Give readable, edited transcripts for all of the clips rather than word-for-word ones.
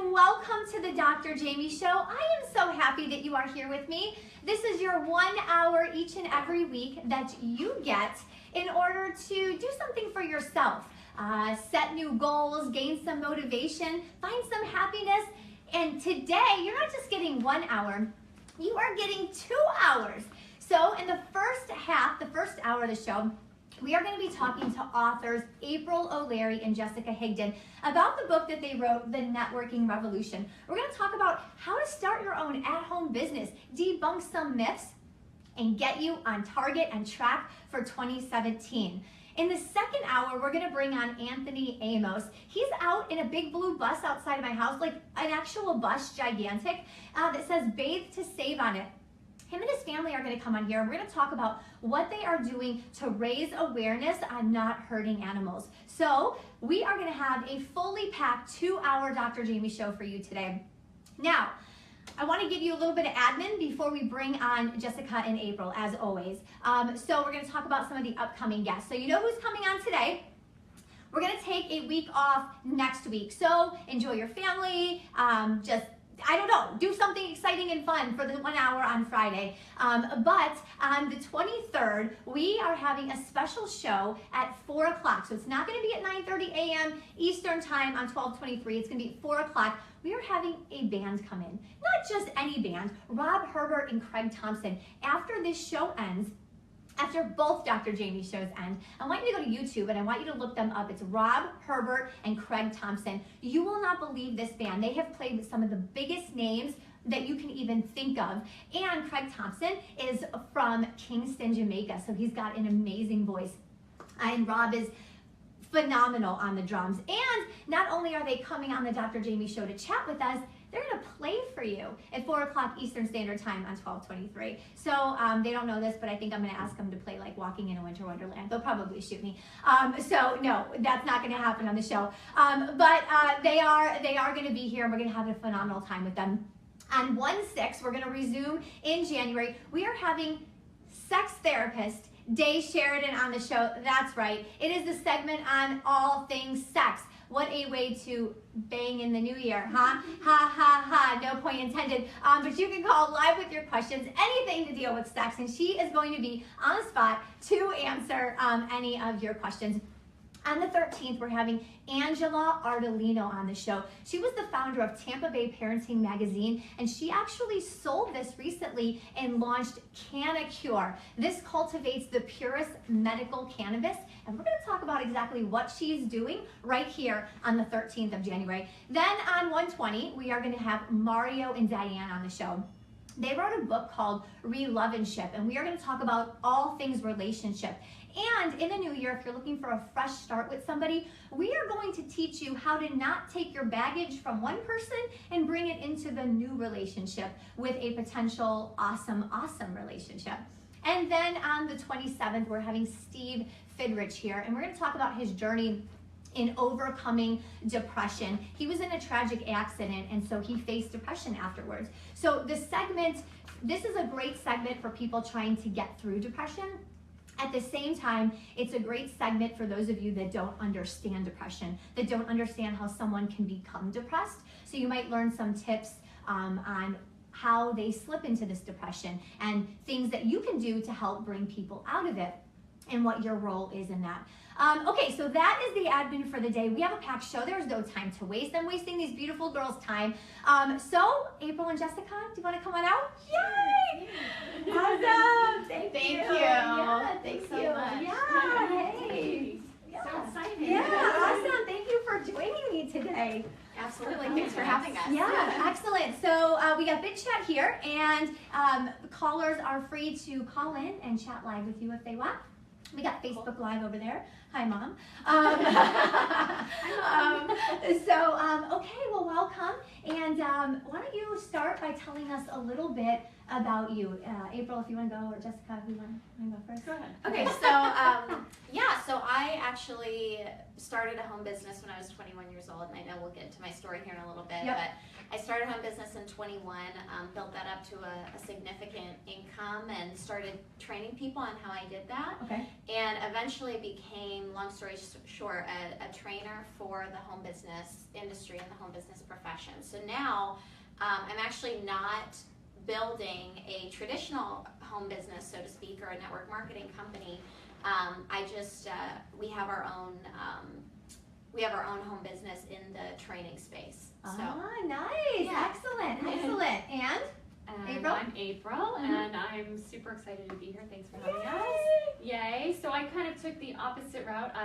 and welcome to the Dr. Jaime Show. I am so happy that you are here with me. This is your 1 hour each and every week that you get in order to do something for yourself. Set new goals, gain some motivation, find some happiness. And today, you're not just getting 1 hour, you are getting 2 hours. So in the first half, the first hour of the show, we are going to be talking to authors April OLeary and Jessica Higdon about the book that they wrote, The Networking Revolution. We're going to talk about how to start your own at-home business, debunk some myths, and get you on target and track for 2017. In the second hour, we're going to bring on Anthony Amos. He's out in a big blue bus outside of my house, like an actual bus, gigantic, that says Bathe to Save on it. Him and his family are going to come on here, and we're going to talk about what they are doing to raise awareness on not hurting animals. So we are going to have a fully packed 2 hour Dr. Jaime Show for you today. Now, I want to give you a little bit of admin before we bring on Jessica and April, as always. So we're going to talk about some of the upcoming guests. So you know who's coming on today. We're going to take a week off next week. So enjoy your family, I don't know, do something exciting and fun for the 1 hour on Friday. But on the 23rd, we are having a special show at 4 o'clock. So it's not going to be at 9:30 a.m. Eastern time on 12/23. It's going to be at 4 o'clock. We are having a band come in. Not just any band, Rob Herbert and Craig Thompson. After this show ends, after both Dr. Jaime shows end, I want you to go to YouTube and I want you to look them up. It's Rob Herbert and Craig Thompson. You will not believe this band. They have played with some of the biggest names that you can even think of. And Craig Thompson is from Kingston, Jamaica, so he's got an amazing voice. And Rob is phenomenal on the drums. And not only are they coming on the Dr. Jaime Show to chat with us, they're going to play for you at 4 o'clock Eastern Standard Time on 12/23. So they don't know this, but I think I'm going to ask them to play like Walking in a Winter Wonderland. They'll probably shoot me. So no, that's not going to happen on the show. But they are going to be here, and we're going to have a phenomenal time with them. On 1/6, we're going to resume in January. We are having sex therapist Day Sheridan on the show. That's right. It is the segment on all things sex. What a way to bang in the new year, huh? Ha, ha, ha, no point intended. But you can call live with your questions, anything to deal with sex, and she is going to be on the spot to answer any of your questions. On the 13th, we're having Angela Ardolino on the show. She was the founder of Tampa Bay Parenting Magazine, and she actually sold this recently and launched CannaCure. This cultivates the purest medical cannabis, and we're going to talk about exactly what she's doing right here on the 13th of January. Then on 1/20, we are going to have Mario and Diane on the show. They wrote a book called Re-Love-and-Ship, and we are going to talk about all things relationship. And in the new year, if you're looking for a fresh start with somebody, we are going to teach you how to not take your baggage from one person and bring it into the new relationship with a potential awesome relationship. And then on the 27th, we're having Steve Fidrich here, and we're going to talk about his journey in overcoming depression. He was in a tragic accident, and so he faced depression afterwards. So this is a great segment for people trying to get through depression. At the same time, it's a great segment for those of you that don't understand depression, that don't understand how someone can become depressed. So you might learn some tips on how they slip into this depression and things that you can do to help bring people out of it and what your role is in that. Okay, so that is the admin for the day. We have a packed show. There's no time to waste. I'm wasting these beautiful girls' time. So, April and Jessica, do you want to come on out? Yay! Awesome! Thank you. Yeah, thank you. Much. Yeah, hey. Yeah. So exciting. Yeah, awesome. Thank you for joining me today. Absolutely. Thanks for having us. Yeah, excellent. So we got Big Chat here, and callers are free to call in and chat live with you if they want. We got Facebook Live over there. Hi, Mom. Okay, well, welcome. And why don't you start by telling us a little bit about you? April, if you want to go, or Jessica, if you want to go first. Go ahead. Okay, so so I actually started a home business when I was 21 years old, and I know we'll get into my story here in a little bit, yep. But I started a home business in 21, built that up to a significant income, and started training people on how I did that. Okay. And eventually became, long story short, a trainer for the home business industry and the home business profession. profession. So now I'm actually not building a traditional home business, so to speak, or a network marketing company. We have our own home business in the training space. So. Nice. Yeah. Excellent. And April? I'm April, and I'm super excited to be here. Thanks for having us. Yay! So I kind of took the opposite route.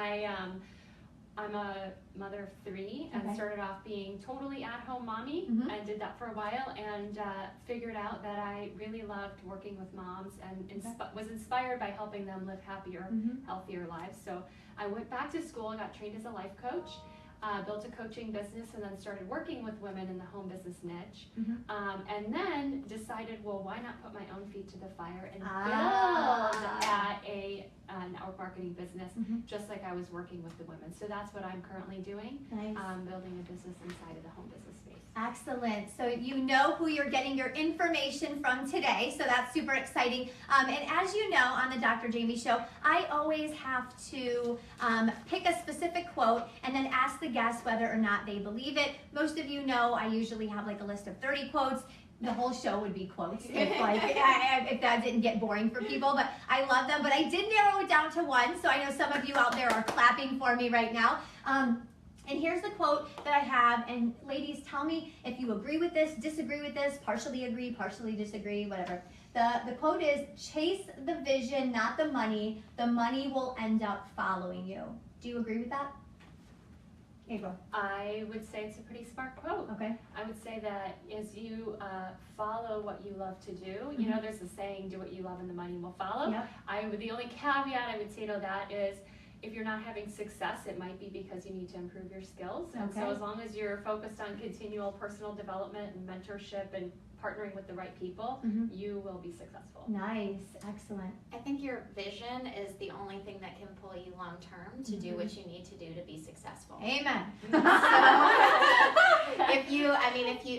I'm a mother of 3 and started off being totally at-home mommy and did that for a while, and figured out that I really loved working with moms and was inspired by helping them live happier, healthier lives. So I went back to school and got trained as a life coach. Built a coaching business, and then started working with women in the home business niche. And then decided, well, why not put my own feet to the fire and build at a network marketing business, just like I was working with the women. So that's what I'm currently doing, building a business inside of the home business space. Excellent. So you know who you're getting your information from today, so that's super exciting. And as you know, on the Dr. Jaime Show, I always have to pick a specific quote and then ask the guests whether or not they believe it. Most of you know I usually have like a list of 30 quotes. The whole show would be quotes if that didn't get boring for people, but I love them. But I did narrow it down to one, so I know some of you out there are clapping for me right now. And here's the quote that I have, and ladies, tell me if you agree with this, disagree with this, partially agree, partially disagree, whatever. The quote is, chase the vision, not the money. The money will end up following you. Do you agree with that? April? I would say it's a pretty smart quote. Okay. I would say that as you follow what you love to do, you know, there's a saying, do what you love and the money will follow. Yep. The only caveat I would say to that is, if you're not having success, it might be because you need to improve your skills. And so as long as you're focused on continual personal development and mentorship and partnering with the right people, you will be successful. Nice. Excellent. I think your vision is the only thing that can pull you long term to do what you need to do to be successful. Amen. So,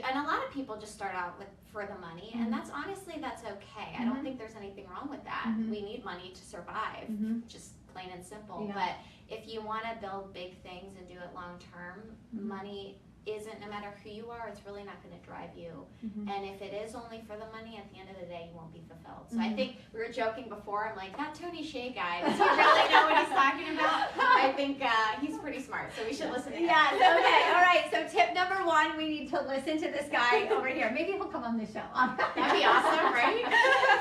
and a lot of people just start out for the money, and that's okay. I don't think there's anything wrong with that. We need money to survive, just plain and simple. Yeah. But if you want to build big things and do it long term, money isn't, no matter who you are, it's really not going to drive you. And if it is only for the money, at the end of the day, you won't be fulfilled. So I think we were joking before, I'm like, that Tony Hsieh guy, does he really know what he's talking about? I think he's pretty smart, so we should listen to him. Yes, okay, all right. So tip number 1, we need to listen to this guy over here. Maybe he'll come on the show. That'd be awesome, right?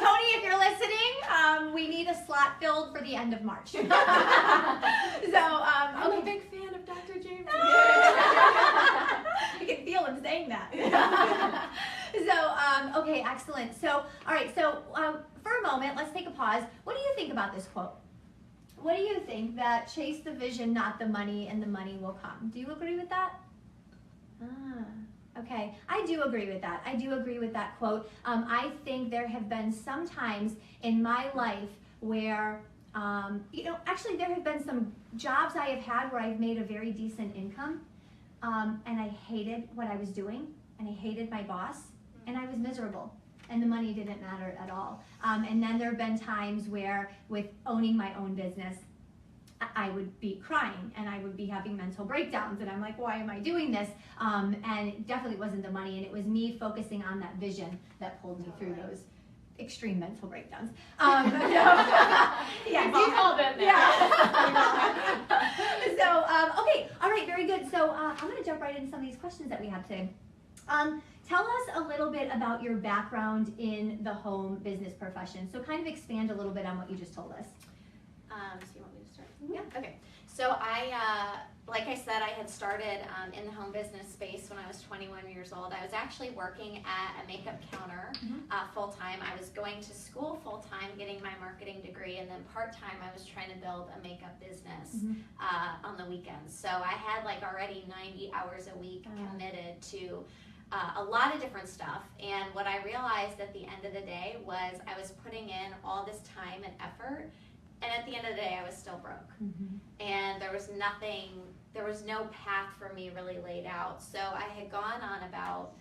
Tony, if you're listening, we need a slot filled for the end of March. So, I'm a big fan of Dr. James. I can feel him saying that. So, okay, excellent. So, all right, so for a moment, let's take a pause. What do you think about this quote? What do you think that chase the vision, not the money, and the money will come? Do you agree with that? Okay, I do agree with that. I do agree with that quote. I think there have been some times in my life where, actually there have been some jobs I have had where I've made a very decent income. And I hated what I was doing, and I hated my boss, and I was miserable, and the money didn't matter at all. And then there have been times where, with owning my own business, I would be crying, and I would be having mental breakdowns, and I'm like, why am I doing this? And it definitely wasn't the money, and it was me focusing on that vision that pulled me through those extreme mental breakdowns. Yeah, we've all been there. So, okay, all right, very good. So I'm going to jump right into some of these questions that we have today. Tell us a little bit about your background in the home business profession. So kind of expand a little bit on what you just told us. So you want me to start? Yeah. Okay. So like I said, I had started in the home business space when I was 21 years old. I was actually working at a makeup counter full-time. I was going to school full-time, getting my marketing degree, and then part-time I was trying to build a makeup business on the weekends. So I had like already 90 hours a week committed to a lot of different stuff. And what I realized at the end of the day was I was putting in all this time and effort, and at the end of the day, I was still broke. And there was no path for me really laid out. So I had gone on about,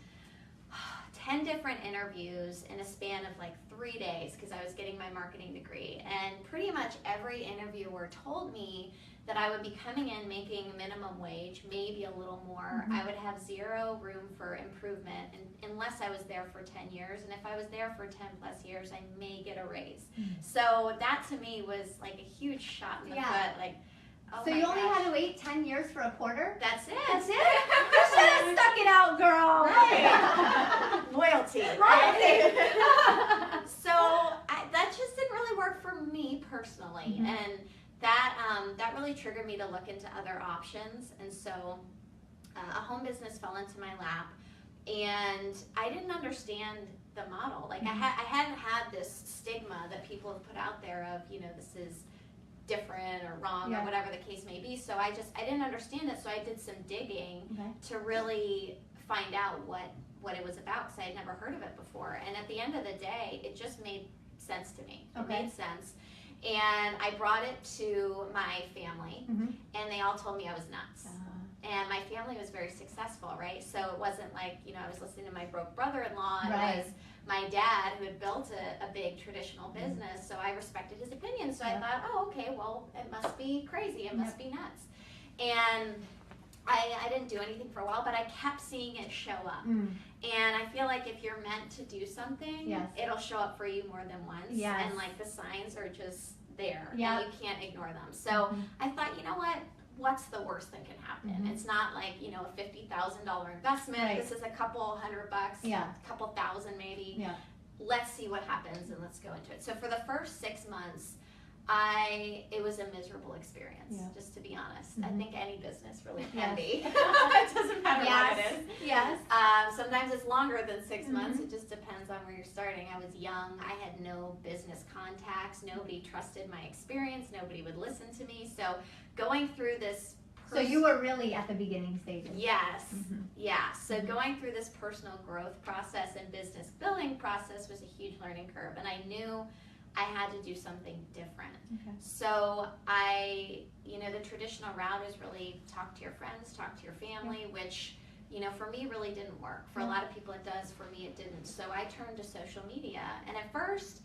10 different interviews in a span of like 3 days because I was getting my marketing degree. And pretty much every interviewer told me that I would be coming in making minimum wage, maybe a little more. I would have zero room for improvement unless I was there for 10 years. And if I was there for 10 plus years, I may get a raise. So that to me was like a huge shot in the foot. Like, oh so you only had to wait 10 years for a quarter? That's it. That's it? You should have stuck it out, girl. Right. Loyalty. Loyalty. So that just didn't really work for me personally. And that really triggered me to look into other options. And so a home business fell into my lap, and I didn't understand the model. Like I hadn't had this stigma that people have put out there of, this is different or wrong or whatever the case may be. So I didn't understand it. So I did some digging to really find out what it was about, because I had never heard of it before. And at the end of the day, it just made sense to me. It made sense. And I brought it to my family, and they all told me I was nuts. And my family was very successful, right? So it wasn't like, I was listening to my broke brother-in-law. It was my dad who had built a big traditional business, so I respected his opinion. So I thought, oh, okay, well, it must be crazy. It must be nuts. And I didn't do anything for a while, but I kept seeing it show up. And I feel like if you're meant to do something, it'll show up for you more than once. And like the signs are just there, and you can't ignore them. So I thought, you know what? What's the worst that can happen? It's not like, a $50,000 investment. This is a couple $100, a couple thousand maybe. Let's see what happens, and let's go into it. So for the first 6 months, it was a miserable experience, just to be honest. I think any business really can be. It doesn't matter what it is. Sometimes it's longer than 6 months. It just depends on where you're starting. I was young. I had no business contacts. Nobody trusted my experience. Nobody would listen to me. So going through this. So you were really at the beginning stages. Yes. Yeah. So going through this personal growth process and business building process was a huge learning curve. And I knew I had to do something different. So the traditional route is really talk to your friends, talk to your family, which, for me really didn't work. For a lot of people it does, for me it didn't. So I turned to social media. And at first,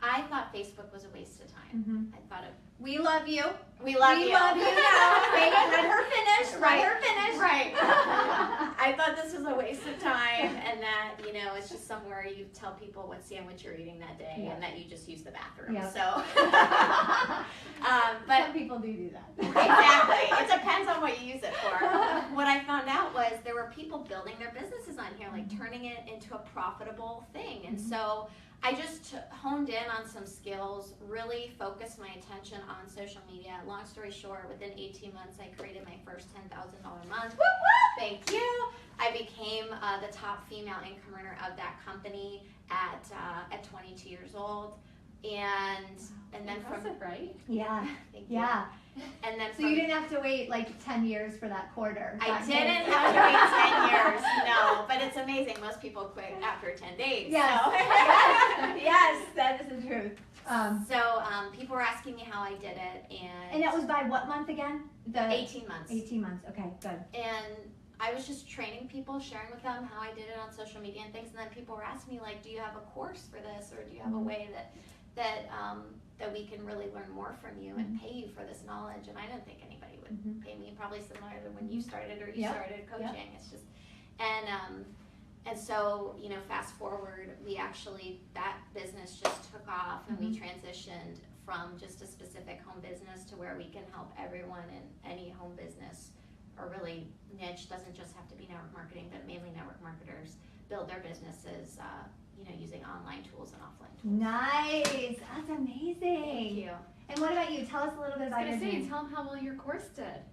I thought Facebook was a waste of time. I thought we love you. We love you. We love you now. Wait, let her finish. Let her finish. Right. I thought this was a waste of time, and that, it's just somewhere you tell people what sandwich you're eating that day, and that you just use the bathroom. So, but some people do that. Exactly. It depends on what you use it for. What I found out was there were people building their businesses on here, like turning it into a profitable thing, and so I just honed in on some skills, really focused my attention on social media. Long story short, within 18 months, I created my first $10,000 a month. Woo woo! Thank you. I became the top female income earner of that company at 22 years old. And then impressive, right? Yeah. Thank you. And then so you didn't have to wait like 10 years for that quarter. I didn't have to wait 10 years. No, but it's amazing. Most people quit after 10 days. Yes. So. Yes, that is the truth. So people were asking me how I did it, and that was by what month again? 18 months. 18 months. Okay, good. And I was just training people, sharing with them how I did it on social media and things. And then people were asking me, like, do you have a course for this, or do you have a way that we can really learn more from you and pay you for this knowledge? And I didn't think anybody would pay me. Probably similar to when you started or you started coaching. It's just, and so, fast forward, that business just took off, and we transitioned from just a specific home business to where we can help everyone in any home business, or really niche, doesn't just have to be network marketing, but mainly network marketers build their businesses, using online tools and offline tools. Nice. That's amazing. Thank you. And what about you? Tell us a little bit about your team. Tell them how well your course did.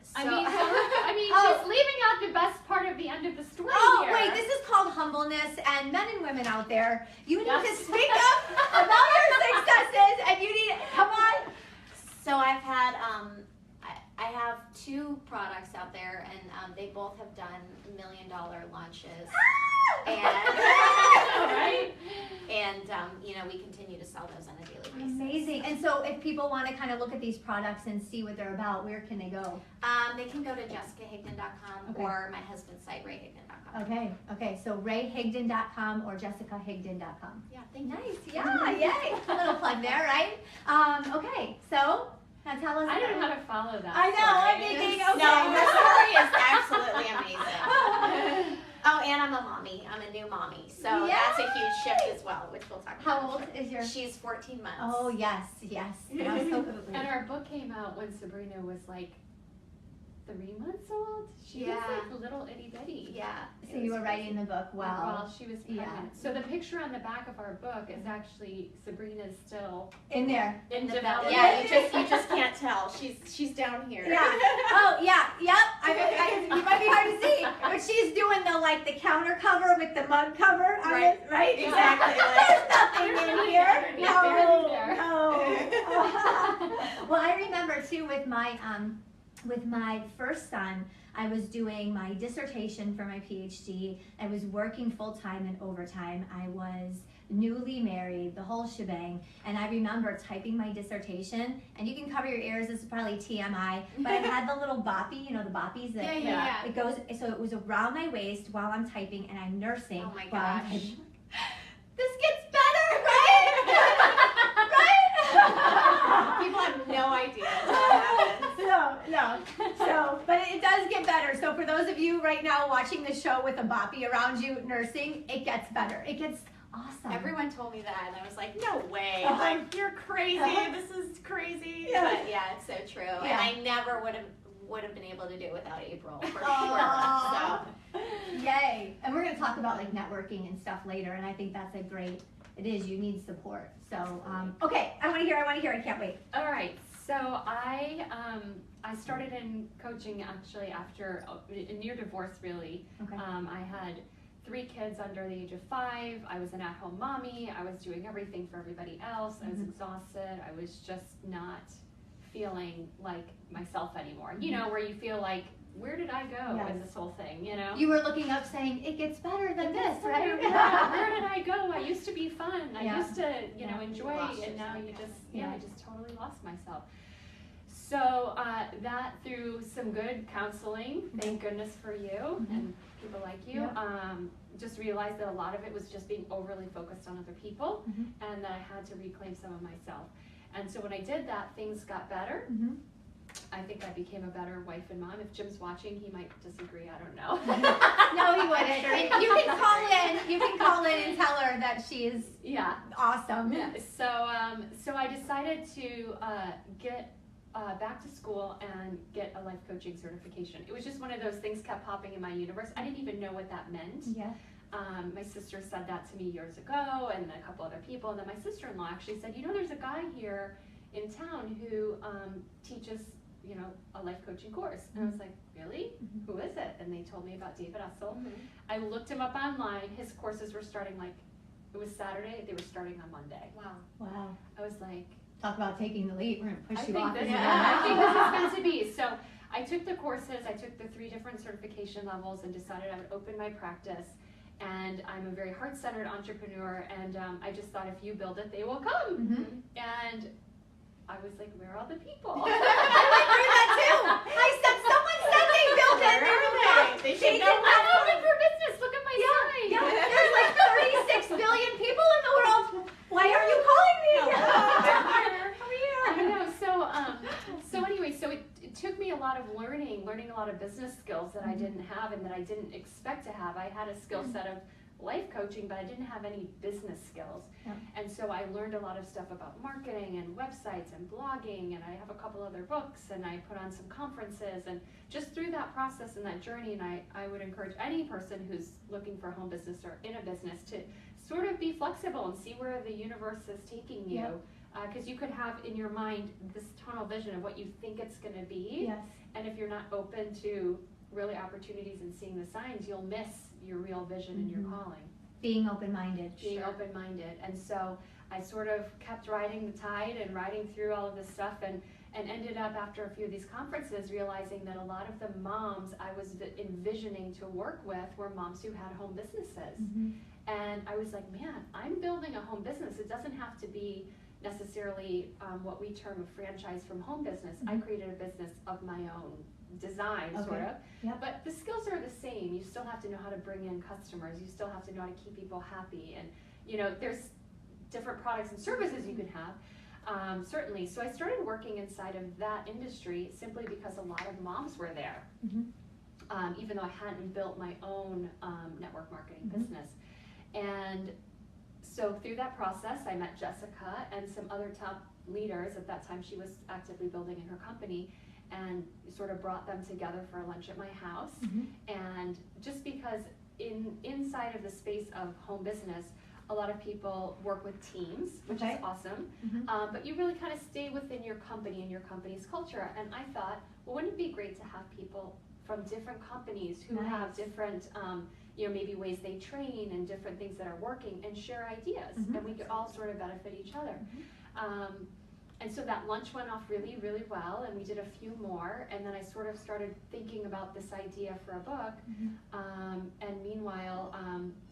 So, she's leaving out the best part of the end of the story here. Wait, this is called humbleness, and men and women out there, you need to speak up about your successes, and you need, come on. So I've had, I have 2 products out there, and they both have done $1 million launches. Right? And we continue to sell those on a daily basis. Amazing. And so if people want to kind of look at these products and see what they're about, where can they go? They can go to jessicahigdon.com Okay. or my husband's site, rayhigdon.com. Okay, so rayhigdon.com or jessicahigdon.com. Yeah, thank you. Nice, yeah, yay. A little plug there, right? Okay, so now tell us. I don't know how to follow that. I know, I'm story. thinking, okay. No, her story is absolutely amazing. Oh, and I'm a mommy. I'm a new mommy. So that's a huge shift as well, which we'll talk about. How old is your? She's 14 months. Oh, yes. Absolutely. And our book came out when Sabrina was like 3 months old. She was Yeah. like little itty bitty. Yeah. So you were writing the book While she was pregnant. yeah. So the picture on the back of our book is actually Sabrina's still in there. in The development. Yeah, you just can't tell. She's down here. Yeah. Oh, yeah. Yep. You might be hard to see, but she's doing the counter cover with the mug cover on Right. it, right? Exactly. There's nothing There's in nothing here. underneath. No. Barely there. Well, I remember too with my first son, I was doing my dissertation for my PhD. I was working full-time and overtime. I was newly married, the whole shebang. And I remember typing my dissertation, and you can cover your ears, this is probably TMI, but I had the little boppy, the boppies that Yeah. it goes, so it was around my waist while I'm typing, and I'm nursing. Oh my while I'm gosh. typing. This gets better, right? Right? People have no idea what happens. No. So, but it does get better. So for those of you right now watching the show with a boppy around you nursing, it gets better. It gets awesome. Everyone told me that, and I was like, no way. Uh-huh. Like, you're crazy. This is crazy. Yeah. But yeah, it's so true. And Yeah. I never would have been able to do it without April, for Aw. sure. Yay. And we're going to talk about networking and stuff later, and I think that's it is, you need support. So, okay, I want to hear, I can't wait. All right. So I started in coaching actually after a near divorce, really. Okay. I had 3 kids under the age of 5. I was an at-home mommy. I was doing everything for everybody else. I was exhausted. I was just not feeling like myself anymore. Where you feel like, where did I go in this whole thing, You were looking up saying, it gets better than this, right? Yeah, where did I go? I used to be fun. I used to, enjoy, and now I just totally lost myself. So that through some good counseling, thank goodness for you and people like you, just realized that a lot of it was just being overly focused on other people, and that I had to reclaim some of myself. And so when I did that, things got better. I think I became a better wife and mom. If Jim's watching, he might disagree. I don't know. No, he wouldn't. You can call in. You can call in and tell her that she is awesome. Yeah. So I decided to get back to school and get a life coaching certification. It was just one of those things kept popping in my universe. I didn't even know what that meant. Yeah. My sister said that to me years ago, and a couple other people. And then my sister-in-law actually said, there's a guy here in town who teaches a life coaching course. And I was like, really? Who is it? And they told me about David Ussel. I looked him up online. His courses were starting it was Saturday. They were starting on Monday. Wow. I was like, talk about taking the lead. We're going to push you off. I think this is meant to be. So I took the courses. I took the 3 different certification levels and decided I would open my practice. And I'm a very heart-centered entrepreneur. And I just thought, if you build it, they will come. And I was like, where are all the people? I went through that too. Someone said they built it. They should know. I'm open for business. Look at my sign. There's like 36 billion people in the world. Why are you calling me? I know. So anyway, it took me a lot of learning a lot of business skills that I didn't have and that I didn't expect to have. I had a skill set of life coaching, but I didn't have any business skills. And so I learned a lot of stuff about marketing and websites and blogging, and I have a couple other books, and I put on some conferences, and just through that process and that journey, and I would encourage any person who's looking for a home business or in a business to sort of be flexible and see where the universe is taking you. Because you could have in your mind this tunnel vision of what you think it's going to be, and if you're not open to really opportunities and seeing the signs, you'll miss your real vision and your calling. Being open-minded. Being open-minded. And so I sort of kept riding the tide and riding through all of this stuff, and and ended up after a few of these conferences realizing that a lot of the moms I was envisioning to work with were moms who had home businesses. And I was like, man, I'm building a home business. It doesn't have to be necessarily what we term a franchise from home business. I created a business of my own design, sort of. Yep. But the skills are the same. You still have to know how to bring in customers. You still have to know how to keep people happy. And, you know, there's different products and services you can have, certainly. So I started working inside of that industry simply because a lot of moms were there, even though I hadn't built my own network marketing business. And so through that process, I met Jessica and some other top leaders. At that time, she was actively building in her company, and sort of brought them together for a lunch at my house. And just because inside of the space of home business, a lot of people work with teams, which is awesome, but you really kind of stay within your company and your company's culture. And I thought, well, wouldn't it be great to have people from different companies who have different, you know, maybe ways they train and different things that are working, and share ideas, and we could all sort of benefit each other. And so that lunch went off really, really well, and we did a few more, and then I sort of started thinking about this idea for a book, and meanwhile,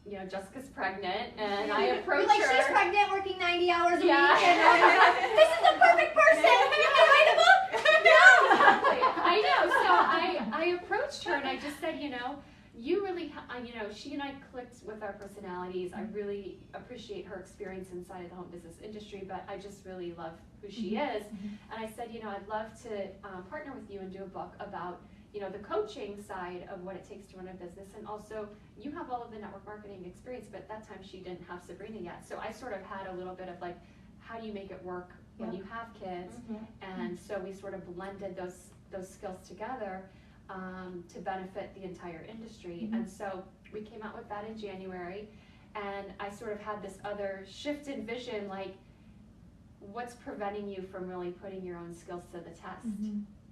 you know, Jessica's pregnant, and I approached her. She's pregnant, working 90 hours a week, and this is the perfect person! You can write a book! No! Exactly. I know, so I approached her, and I just said, you know, you really, you know, she and I clicked with our personalities. I really appreciate her experience inside of the home business industry, but I just really love who she is. And I said, you know, I'd love to partner with you and do a book about, you know, the coaching side of what it takes to run a business. And also, you have all of the network marketing experience, but at that time she didn't have Sabrina yet. So I sort of had a little bit of like, how do you make it work when you have kids? And so we sort of blended those skills together to benefit the entire industry. And so we came out with that in January, and I sort of had this other shift in vision, like, what's preventing you from really putting your own skills to the test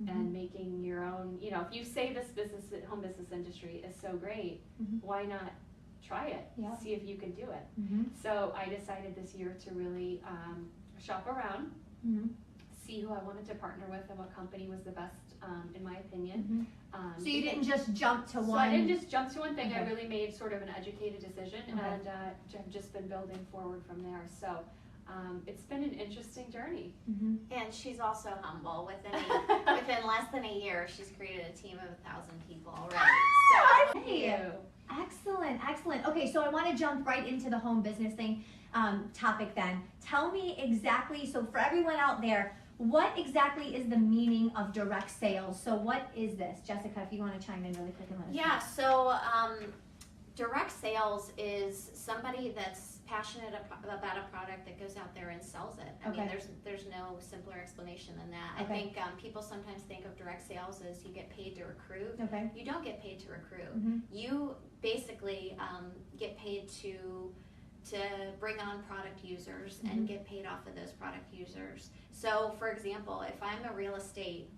and making your own, you know, if you say this home business industry is so great, why not try it, see if you can do it. So I decided this year to really shop around, see who I wanted to partner with and what company was the best, in my opinion. So you didn't just jump to one? So I didn't just jump to one thing. I really made sort of an educated decision, and I've just been building forward from there. So it's been an interesting journey. And she's also humble. Within less than a year, she's created a team of 1,000 people already. Thank you. Excellent, excellent. Okay, so I want to jump right into the home business thing topic then. Tell me exactly, so for everyone out there, what exactly is the meaning of direct sales? So what is this? Jessica, if you want to chime in really quick and let us know. Yeah, so direct sales is somebody that's passionate about a product that goes out there and sells it. I mean, there's no simpler explanation than that. I think people sometimes think of direct sales as you get paid to recruit. You don't get paid to recruit. You basically get paid to bring on product users and get paid off of those product users. So, for example, if I'm a real estate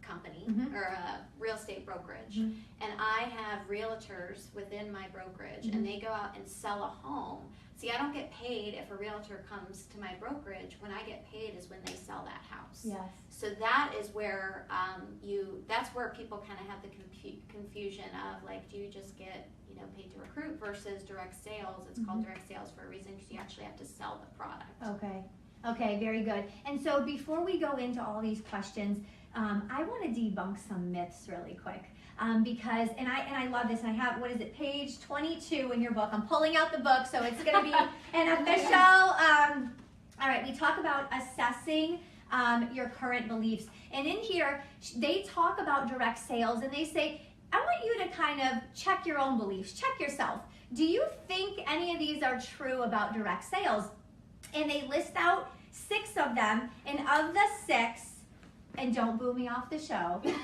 company or a real estate brokerage, and I have realtors within my brokerage, and they go out and sell a home. See, I don't get paid if a realtor comes to my brokerage. When I get paid is when they sell that house. So that is where that's where people kind of have the confusion of, like, do you just get, you know, paid to recruit versus direct sales? It's called direct sales for a reason, because you actually have to sell the product. Okay, very good. And so before we go into all these questions, I want to debunk some myths really quick. Because, and I love this, and I have, what is it, page 22 in your book. I'm pulling out the book, so it's going to be an official, all right, we talk about assessing your current beliefs. And in here, they talk about direct sales, and they say, I want you to kind of check your own beliefs, check yourself. Do you think any of these are true about direct sales? And they list out 6 of them, and of the 6, and don't boo me off the show. Okay,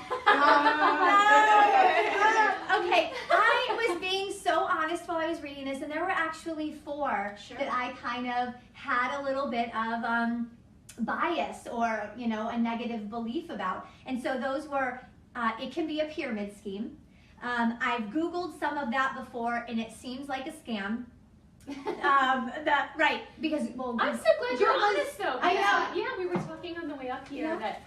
I was being so honest while I was reading this, and there were actually 4 that I kind of had a little bit of bias or, you know, a negative belief about. And so those were, it can be a pyramid scheme. I've Googled some of that before, and it seems like a scam. Right, because, well, I'm so glad you're honest, though. I know. Yeah, we were talking on the way up here that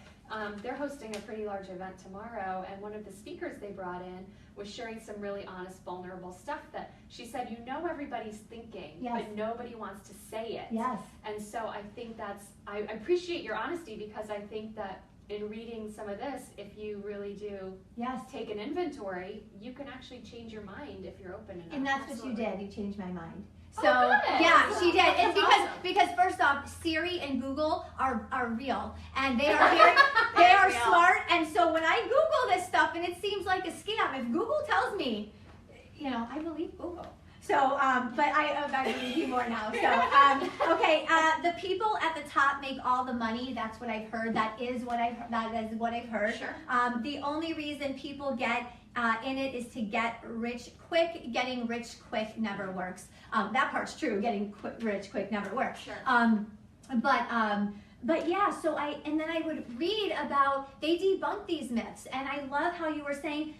they're hosting a pretty large event tomorrow, and one of the speakers they brought in was sharing some really honest, vulnerable stuff that she said, everybody's thinking, but nobody wants to say it. Yes. And so I think I appreciate your honesty, because I think that in reading some of this, if you really do take an inventory, you can actually change your mind if you're open enough. And that's what you did. You changed my mind. So good. yeah, she did. It's That's because first off, Siri and Google are real, and they are they are Real. smart. And so when I Google this stuff and it seems like a scam, if Google tells me, I believe Google. So, but I believe you more now. So, okay, the people at the top make all the money. That's what I've heard. That is what I've heard. Sure. The only reason people get in it is to get rich quick. Getting rich quick never works. That part's true. Getting rich quick never works. Sure. But yeah, so then I would read about, they debunk these myths, and I love how you were saying,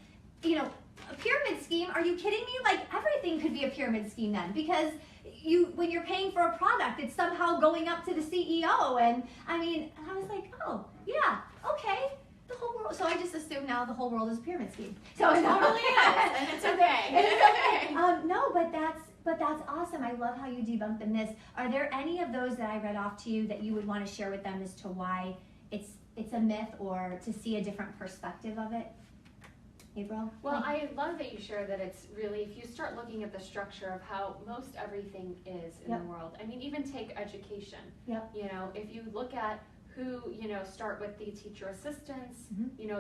a pyramid scheme, are you kidding me? Like, everything could be a pyramid scheme then, because when you're paying for a product, it's somehow going up to the CEO, and I was like, oh, yeah, okay, the whole world, so I just assume now the whole world is a pyramid scheme. So It totally is, and it's okay. It's okay. No, but that's awesome. I love how you debunk the myths. Are there any of those that I read off to you that you would want to share with them as to why it's a myth, or to see a different perspective of it? April? Well, I love that you share that it's really, if you start looking at the structure of how most everything is in the world, even take education. If you look at who, start with the teacher assistants,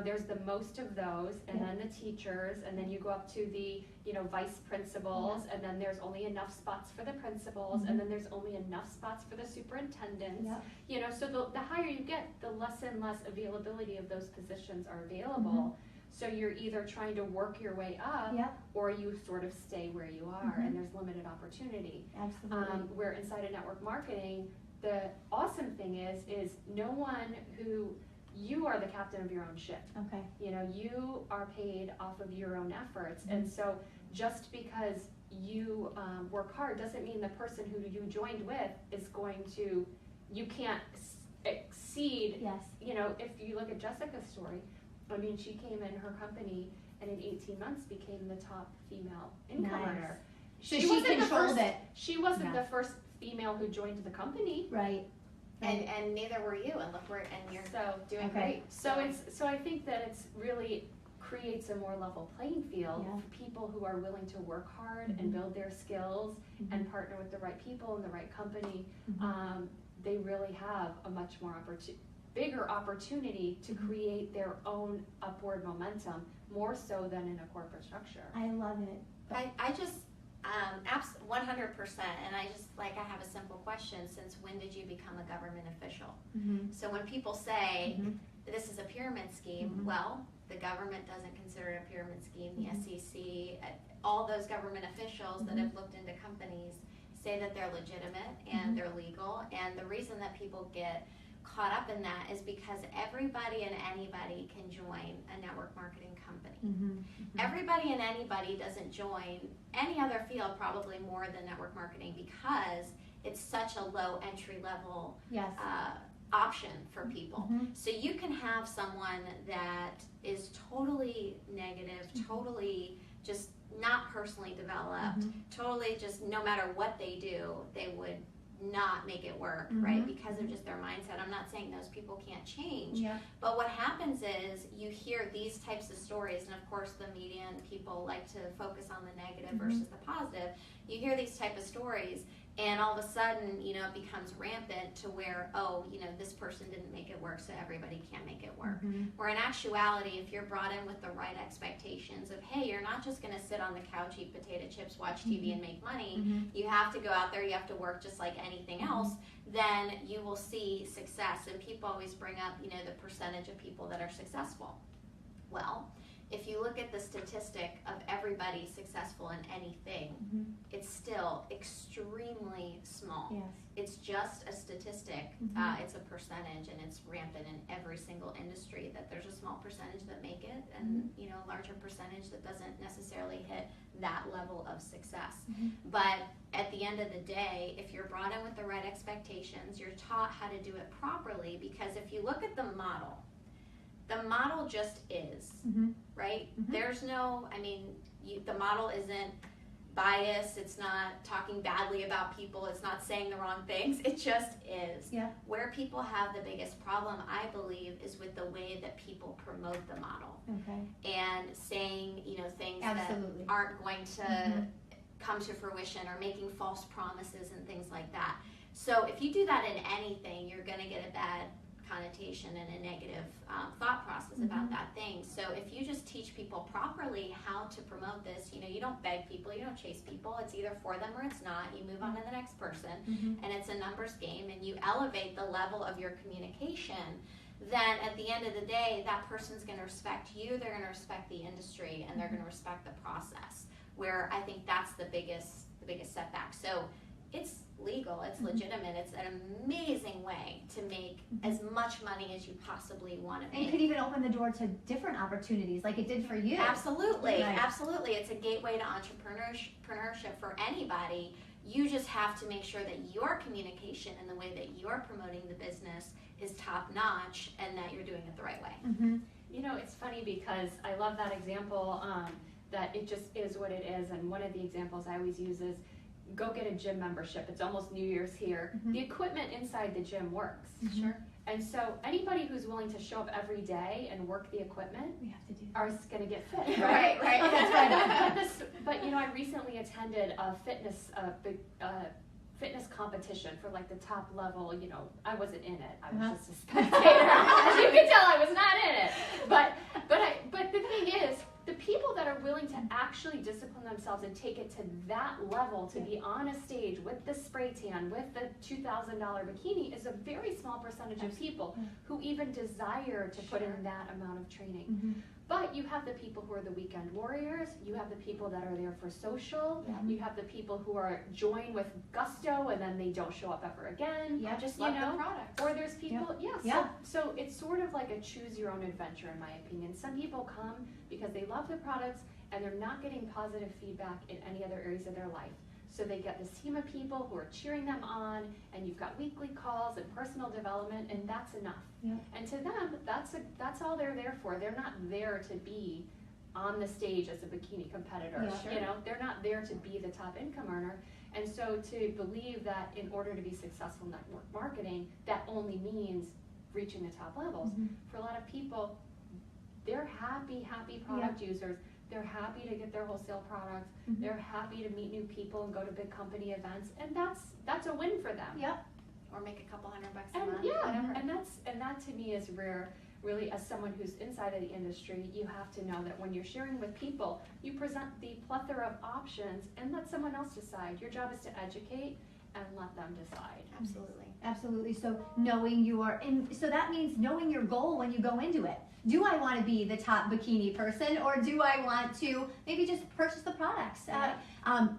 there's the most of those, and then the teachers, and then you go up to the, vice principals, and then there's only enough spots for the principals, and then there's only enough spots for the superintendents. So the higher you get, the less and less availability of those positions are available. So you're either trying to work your way up, or you sort of stay where you are, and there's limited opportunity. Absolutely. Where inside of network marketing, the awesome thing is no one you are the captain of your own ship. Okay. You are paid off of your own efforts, and so just because you work hard doesn't mean the person who you joined with is going to, you can't exceed. Yes. If you look at Jessica's story, she came in her company and in 18 months became the top female income earner. So she controlled it. She wasn't the first female who joined the company. Right. And neither were you, and look where, and you're doing great. So I think that it's really creates a more level playing field for people who are willing to work hard and build their skills and partner with the right people and the right company. They really have a much more bigger opportunity to create their own upward momentum, more so than in a corporate structure. I love it. I just 100%, and I have a simple question. Since when did you become a government official? So when people say this is a pyramid scheme, well, the government doesn't consider it a pyramid scheme. The SEC, all those government officials that have looked into companies say that they're legitimate and they're legal, and the reason that people get caught up in that is because everybody and anybody can join a network marketing company. Everybody and anybody doesn't join any other field probably more than network marketing, because it's such a low entry level option for people. So you can have someone that is totally negative, totally just not personally developed, totally just no matter what they do, they would not make it work, right? Because of just their mindset. I'm not saying those people can't change, but what happens is you hear these types of stories, and of course the media and people like to focus on the negative versus the positive. You hear these type of stories, and all of a sudden, it becomes rampant to where, this person didn't make it work, so everybody can't make it work. Where in actuality, if you're brought in with the right expectations of, hey, you're not just going to sit on the couch, eat potato chips, watch TV, and make money. You have to go out there, you have to work just like anything else, then you will see success. And people always bring up, the percentage of people that are successful. Well, if you look at the statistic of everybody successful in anything, it's still extremely small. It's just a statistic. It's a percentage, and it's rampant in every single industry that there's a small percentage that make it, and a larger percentage that doesn't necessarily hit that level of success. But at the end of the day, if you're brought in with the right expectations, you're taught how to do it properly, because if you look at the model, the model just is, right? There's no, I mean, the model isn't biased, it's not talking badly about people, it's not saying the wrong things, it just is. Yeah. Where people have the biggest problem, I believe, is with the way that people promote the model. Okay. And saying, things Absolutely. that aren't going to come to fruition, or making false promises and things like that. So if you do that in anything, you're going to get a bad connotation and a negative thought process about that thing. So if you just teach people properly how to promote this, you don't beg people, you don't chase people, it's either for them or it's not, you move on to the next person, and it's a numbers game, and you elevate the level of your communication, then at the end of the day, that person's going to respect you, they're going to respect the industry, and they're going to respect the process, where I think that's the biggest setback. So it's legal, it's legitimate, it's an amazing way to make as much money as you possibly want to make. And it could even open the door to different opportunities like it did for you. Absolutely, Right. Absolutely. It's a gateway to entrepreneurship for anybody. You just have to make sure that your communication and the way that you're promoting the business is top notch, and that you're doing it the right way. It's funny because I love that example, that it just is what it is, and one of the examples I always use is, go get a gym membership. It's almost New Year's here. The equipment inside the gym works. Sure. And so anybody who's willing to show up every day and work the equipment We have to do are going to get fit, Right. Oh, that's right. but I recently attended a fitness competition for like the top level. I wasn't in it. I was just a spectator. As you can tell, I was not in it. But the thing is, the people that are willing to actually discipline themselves and take it to that level, to be on a stage with the spray tan, with the $2,000 bikini, is a very small percentage of people who even desire to put in that amount of training. But you have the people who are the weekend warriors, you have the people that are there for social, you have the people who are join with gusto and then they don't show up ever again. Yeah, just love the product. Or there's people, so it's sort of like a choose your own adventure, in my opinion. Some people come because they love the products and they're not getting positive feedback in any other areas of their life. So they get this team of people who are cheering them on, and you've got weekly calls and personal development, and that's enough. And to them, that's all they're there for. They're not there to be on the stage as a bikini competitor. They're not there to be the top income earner. And so to believe that in order to be successful in network marketing, that only means reaching the top levels. For a lot of people, they're happy product users. They're happy to get their wholesale products. They're happy to meet new people and go to big company events, and that's a win for them. Or make a couple $100 a And month. and that to me is rare. Really, as someone who's inside of the industry, you have to know that when you're sharing with people, you present the plethora of options and let someone else decide. Your job is to educate and let them decide. Absolutely. So so that means knowing your goal when you go into it. Do I want to be the top bikini person, or do I want to maybe just purchase the products?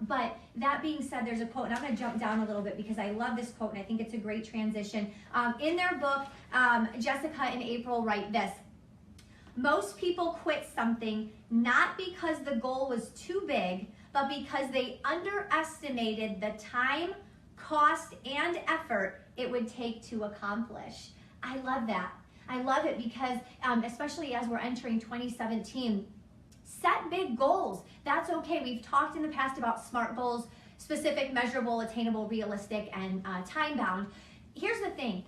But that being said, there's a quote, and I'm going to jump down a little bit because I love this quote and I think it's a great transition. In their book, Jessica and April write this: most people quit something not because the goal was too big, but because they underestimated the time, cost, and effort it would take to accomplish. I love that. I love it because, especially as we're entering 2017, set big goals. That's okay. We've talked in the past about SMART goals: specific, measurable, attainable, realistic, and time-bound. Here's the thing.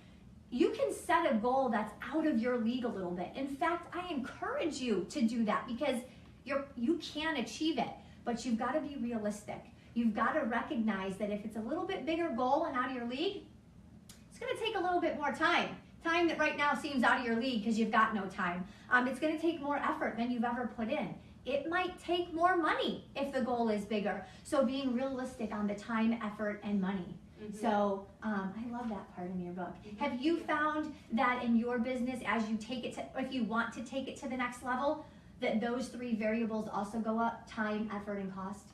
You can set a goal that's out of your league a little bit. In fact, I encourage you to do that because you can achieve it, but you've got to be realistic. You've got to recognize that if it's a little bit bigger goal and out of your league, it's going to take a little bit more time. Time that right now seems out of your league because you've got no time. It's going to take more effort than you've ever put in. It might take more money if the goal is bigger. So being realistic on the time, effort, and money. So I love that part in your book. Have you found that in your business, as you take it to, if you want to take it to the next level, that those three variables also go up: time, effort, and cost?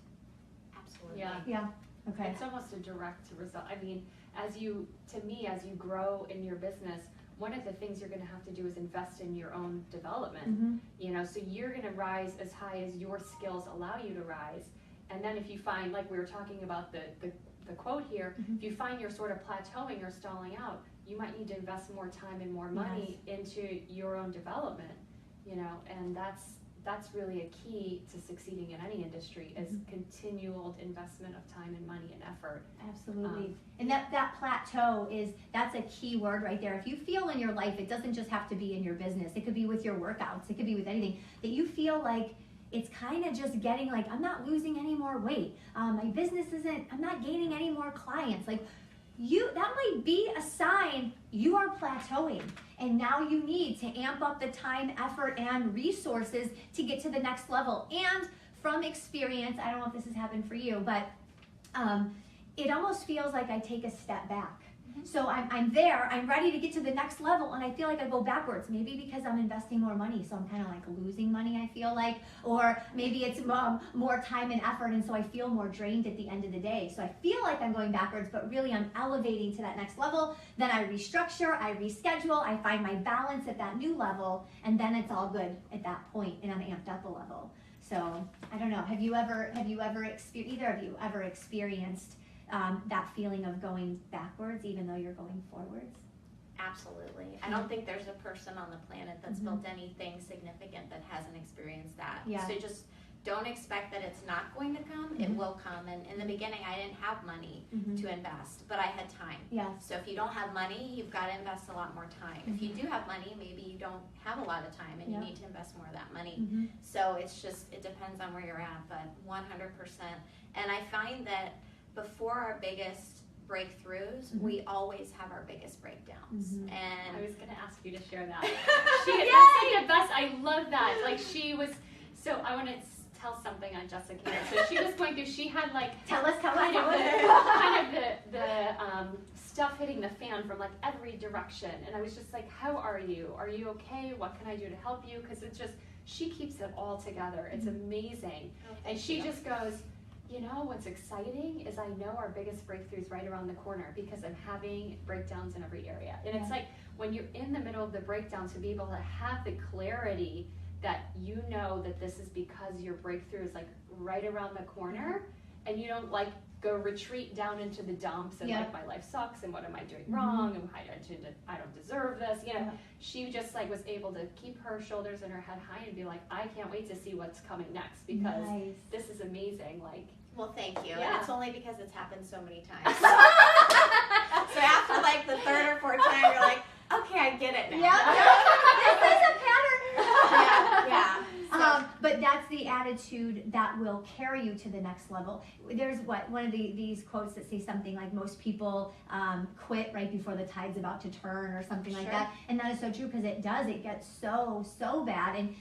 Absolutely. Yeah. Okay. It's almost a direct result. I mean, as you grow in your business, one of the things you're going to have to do is invest in your own development. So you're going to rise as high as your skills allow you to rise. And then if you find, like we were talking about the quote here, if you find you're sort of plateauing or stalling out, you might need to invest more time and more money into your own development, you know, and that's really a key to succeeding in any industry is continual investment of time and money and effort. Absolutely. And that plateau that's a key word right there. If you feel in your life, it doesn't just have to be in your business. It could be with your workouts. It could be with anything that you feel like it's kind of just getting like, I'm not losing any more weight. My business I'm not gaining any more clients. Like that might be a sign you are plateauing. And now you need to amp up the time, effort, and resources to get to the next level. And from experience, I don't know if this has happened for you, but it almost feels like I take a step back. So I'm there, I'm ready to get to the next level, and I feel like I go backwards. Maybe because I'm investing more money, so I'm kind of like losing money, I feel like. Or maybe it's more time and effort, and so I feel more drained at the end of the day. So I feel like I'm going backwards, but really I'm elevating to that next level. Then I restructure, I reschedule, I find my balance at that new level, and then it's all good at that point, and I'm amped up a level. So I don't know, have you ever either of you ever experienced that feeling of going backwards even though you're going forwards? Absolutely. I don't think there's a person on the planet that's built anything significant that hasn't experienced that. Yeah. So just don't expect that it's not going to come. It will come. And in the beginning, I didn't have money to invest, but I had time. Yes. So if you don't have money, you've got to invest a lot more time. If you do have money, maybe you don't have a lot of time and you need to invest more of that money. So it depends on where you're at, but 100%. And I find that before our biggest breakthroughs, we always have our biggest breakdowns. And I was going to ask you to share that. That's like the best. I love that. Like so I want to tell something on Jessica here. So she was going through, she had like tell us kind of the stuff hitting the fan from like every direction. And I was just like, how are you? Are you okay? What can I do to help you? Because it's just, she keeps it all together. It's amazing. And she just goes, you know, what's exciting is I know our biggest breakthrough's right around the corner because I'm having breakdowns in every area. And it's like when you're in the middle of the breakdown, to be able to have the clarity that you know that this is because your breakthrough is like right around the corner, and you don't like go retreat down into the dumps and like my life sucks and what am I doing wrong and I don't deserve this. You know, she just like was able to keep her shoulders and her head high and be like, I can't wait to see what's coming next because this is amazing. Like, well, thank you. Yeah. And it's only because it's happened so many times. So after like the third or fourth time, you're like, okay, I get it now. This is a pattern. Yeah. But that's the attitude that will carry you to the next level. There's one of these quotes that say something like most people quit right before the tide's about to turn or something like that. And that is so true because it does. It gets so bad. And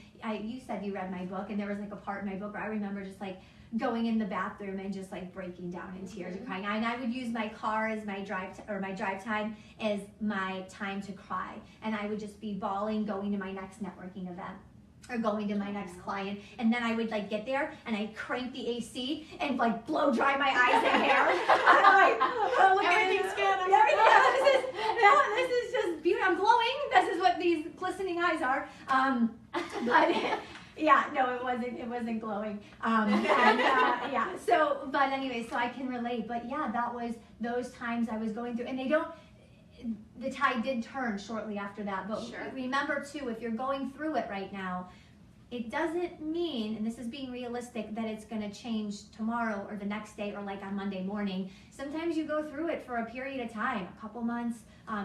you said you read my book, and there was like a part in my book where I remember just like going in the bathroom and just like breaking down in tears and crying. And I would use my car as my drive time as my time to cry. And I would just be bawling going to my next networking event or going to my next client, and then I would like get there and I'd crank the AC and like blow dry my eyes and hair. I'm like, oh, Everything's good. This is just beautiful. I'm glowing. This is what these glistening eyes are. But yeah, no, it wasn't glowing. So, but anyway, so I can relate. But yeah, that was those times I was going through, and the tide did turn shortly after that, but remember too, if you're going through it right now, it doesn't mean, and this is being realistic, that it's going to change tomorrow or the next day or like on Monday morning. Sometimes you go through it for a period of time, a couple months.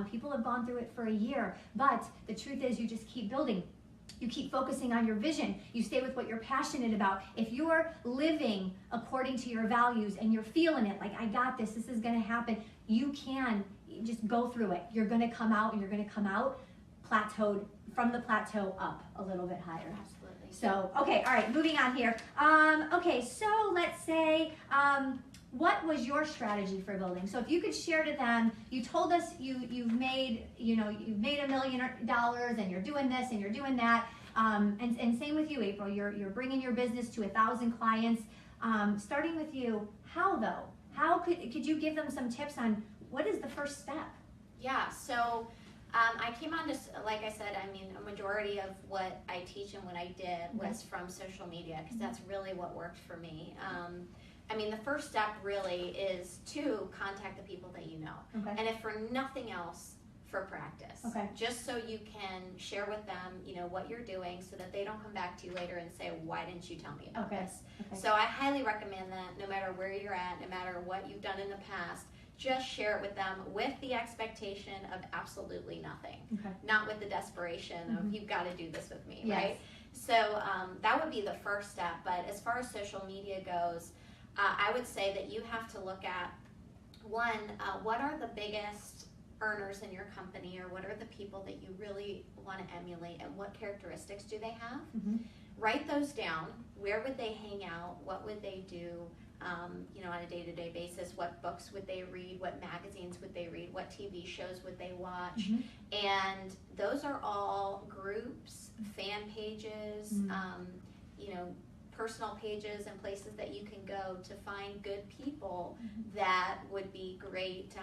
People have gone through it for a year, but the truth is you just keep building. You keep focusing on your vision. You stay with what you're passionate about. If you're living according to your values and you're feeling it, like I got this is going to happen, you can just go through it. You're going to come out, and you're going to come out plateaued, from the plateau up a little bit higher. Absolutely. So, okay, all right, moving on here. Okay, so let's say, what was your strategy for building? So if you could share to them, you told us you've made $1 million and you're doing this and you're doing that. And same with you, April. You're bringing your business to 1,000 clients. Starting with you, how though? How could you give them some tips on what is the first step? Yeah, so I came on to, like I said, I mean, a majority of what I teach and what I did was from social media because that's really what worked for me. I mean, the first step really is to contact the people that you know. Okay. And if for nothing else, for practice. Okay. Just so you can share with them, you know, what you're doing so that they don't come back to you later and say, why didn't you tell me about this? Okay. So I highly recommend that no matter where you're at, no matter what you've done in the past, just share it with them with the expectation of absolutely nothing. Okay. Not with the desperation of, you've got to do this with me, Yes. right? So that would be the first step. But as far as social media goes, I would say that you have to look at, one, what are the biggest earners in your company, or what are the people that you really want to emulate, and what characteristics do they have? Write those down. Where would they hang out? What would they do, you know, on a day-to-day basis? What books would they read? What magazines would they read? What TV shows would they watch? And those are all groups, fan pages, you know, personal pages and places that you can go to find good people that would be great,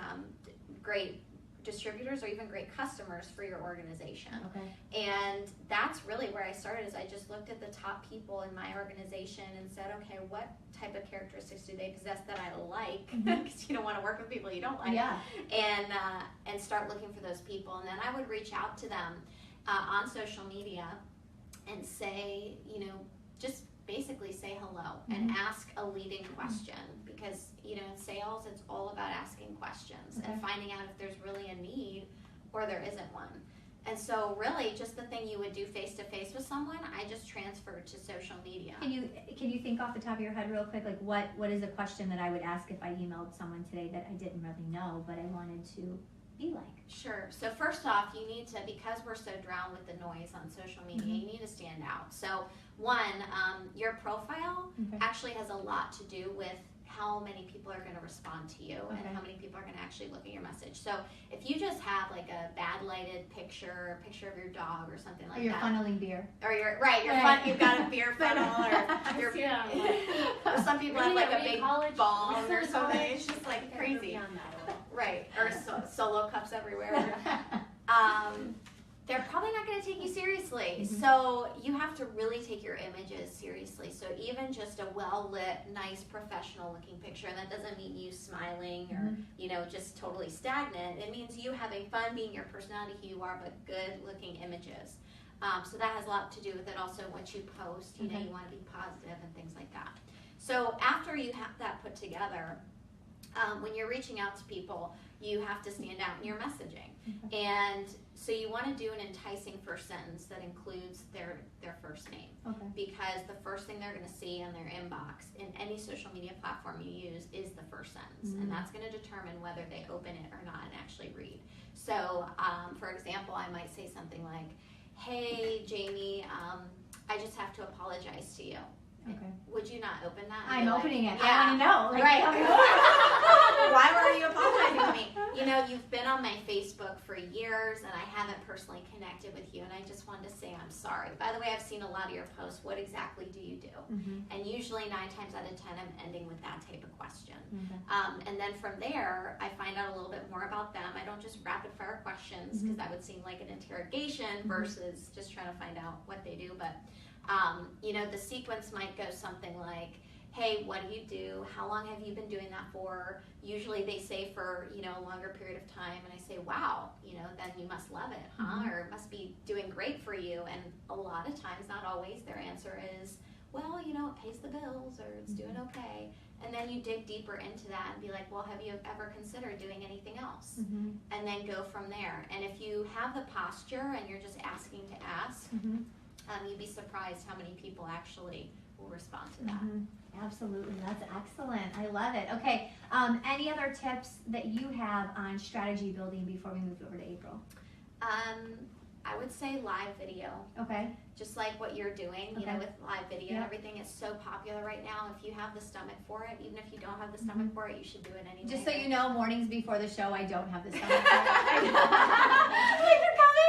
great distributors or even great customers for your organization. Okay. And that's really where I started, is I just looked at the top people in my organization and said, okay, what type of characteristics do they possess that I like? Because you don't want to work with people you don't like. Yeah. And start looking for those people. And then I would reach out to them on social media and say, you know, just basically say hello and ask a leading question, because, you know, in sales, it's all about asking questions and finding out if there's really a need or there isn't one. And so really just the thing you would do face to face with someone, I just transferred to social media. Can you think off the top of your head real quick, like what is a question that I would ask if I emailed someone today that I didn't really know but I wanted to be like? Sure. So first off, you need to, because we're so drowned with the noise on social media, you need to stand out. So one, your profile actually has a lot to do with how many people are going to respond to you and how many people are going to actually look at your message. So if you just have like a bad lighted picture, a picture of your dog or something like that. Or you're funneling beer. Or you're, you've got a beer funnel or you're, or some people have like a big bong or something. It's just like crazy. Right, or solo cups everywhere. They're probably not going to take you seriously. So you have to really take your images seriously. So even just a well-lit, nice, professional-looking picture, and that doesn't mean you smiling or, you know, just totally stagnant. It means you having fun, being your personality, who you are, but good-looking images. So that has a lot to do with it. Also, what you post, you know, you want to be positive and things like that. So after you have that put together, when you're reaching out to people, you have to stand out in your messaging. And so you want to do an enticing first sentence that includes their first name. Because the first thing they're going to see in their inbox in any social media platform you use is the first sentence. And that's going to determine whether they open it or not and actually read. So, for example, I might say something like, hey, Jamie, I just have to apologize to you. Would you not open that? I'm opening it. Yeah. I want to know. Like, right. Why were you apologizing to me? You know, you've been on my Facebook for years, and I haven't personally connected with you, and I just wanted to say I'm sorry. By the way, I've seen a lot of your posts. What exactly do you do? And usually 9 times out of 10, I'm ending with that type of question. And then from there, I find out a little bit more about them. I don't just rapid fire questions, because that would seem like an interrogation versus just trying to find out what they do. But you know, the sequence might go something like, hey, what do you do? How long have you been doing that for? Usually they say for, you know, a longer period of time, and I say, wow, you know, then you must love it, huh? Or it must be doing great for you. And a lot of times, not always, their answer is, well, you know, it pays the bills, or it's doing okay. And then you dig deeper into that and be like, well, have you ever considered doing anything else? And then go from there. And if you have the posture and you're just asking to ask, you'd be surprised how many people actually will respond to that. Absolutely, that's excellent. I love it. Okay, any other tips that you have on strategy building before we move over to April? I would say live video. Okay. Just like what you're doing, you know, with live video and everything is so popular right now. If you have the stomach for it, even if you don't have the stomach for it, you should do it anyway. Just so you know, mornings before the show, I don't have the stomach for it. Like, they're coming.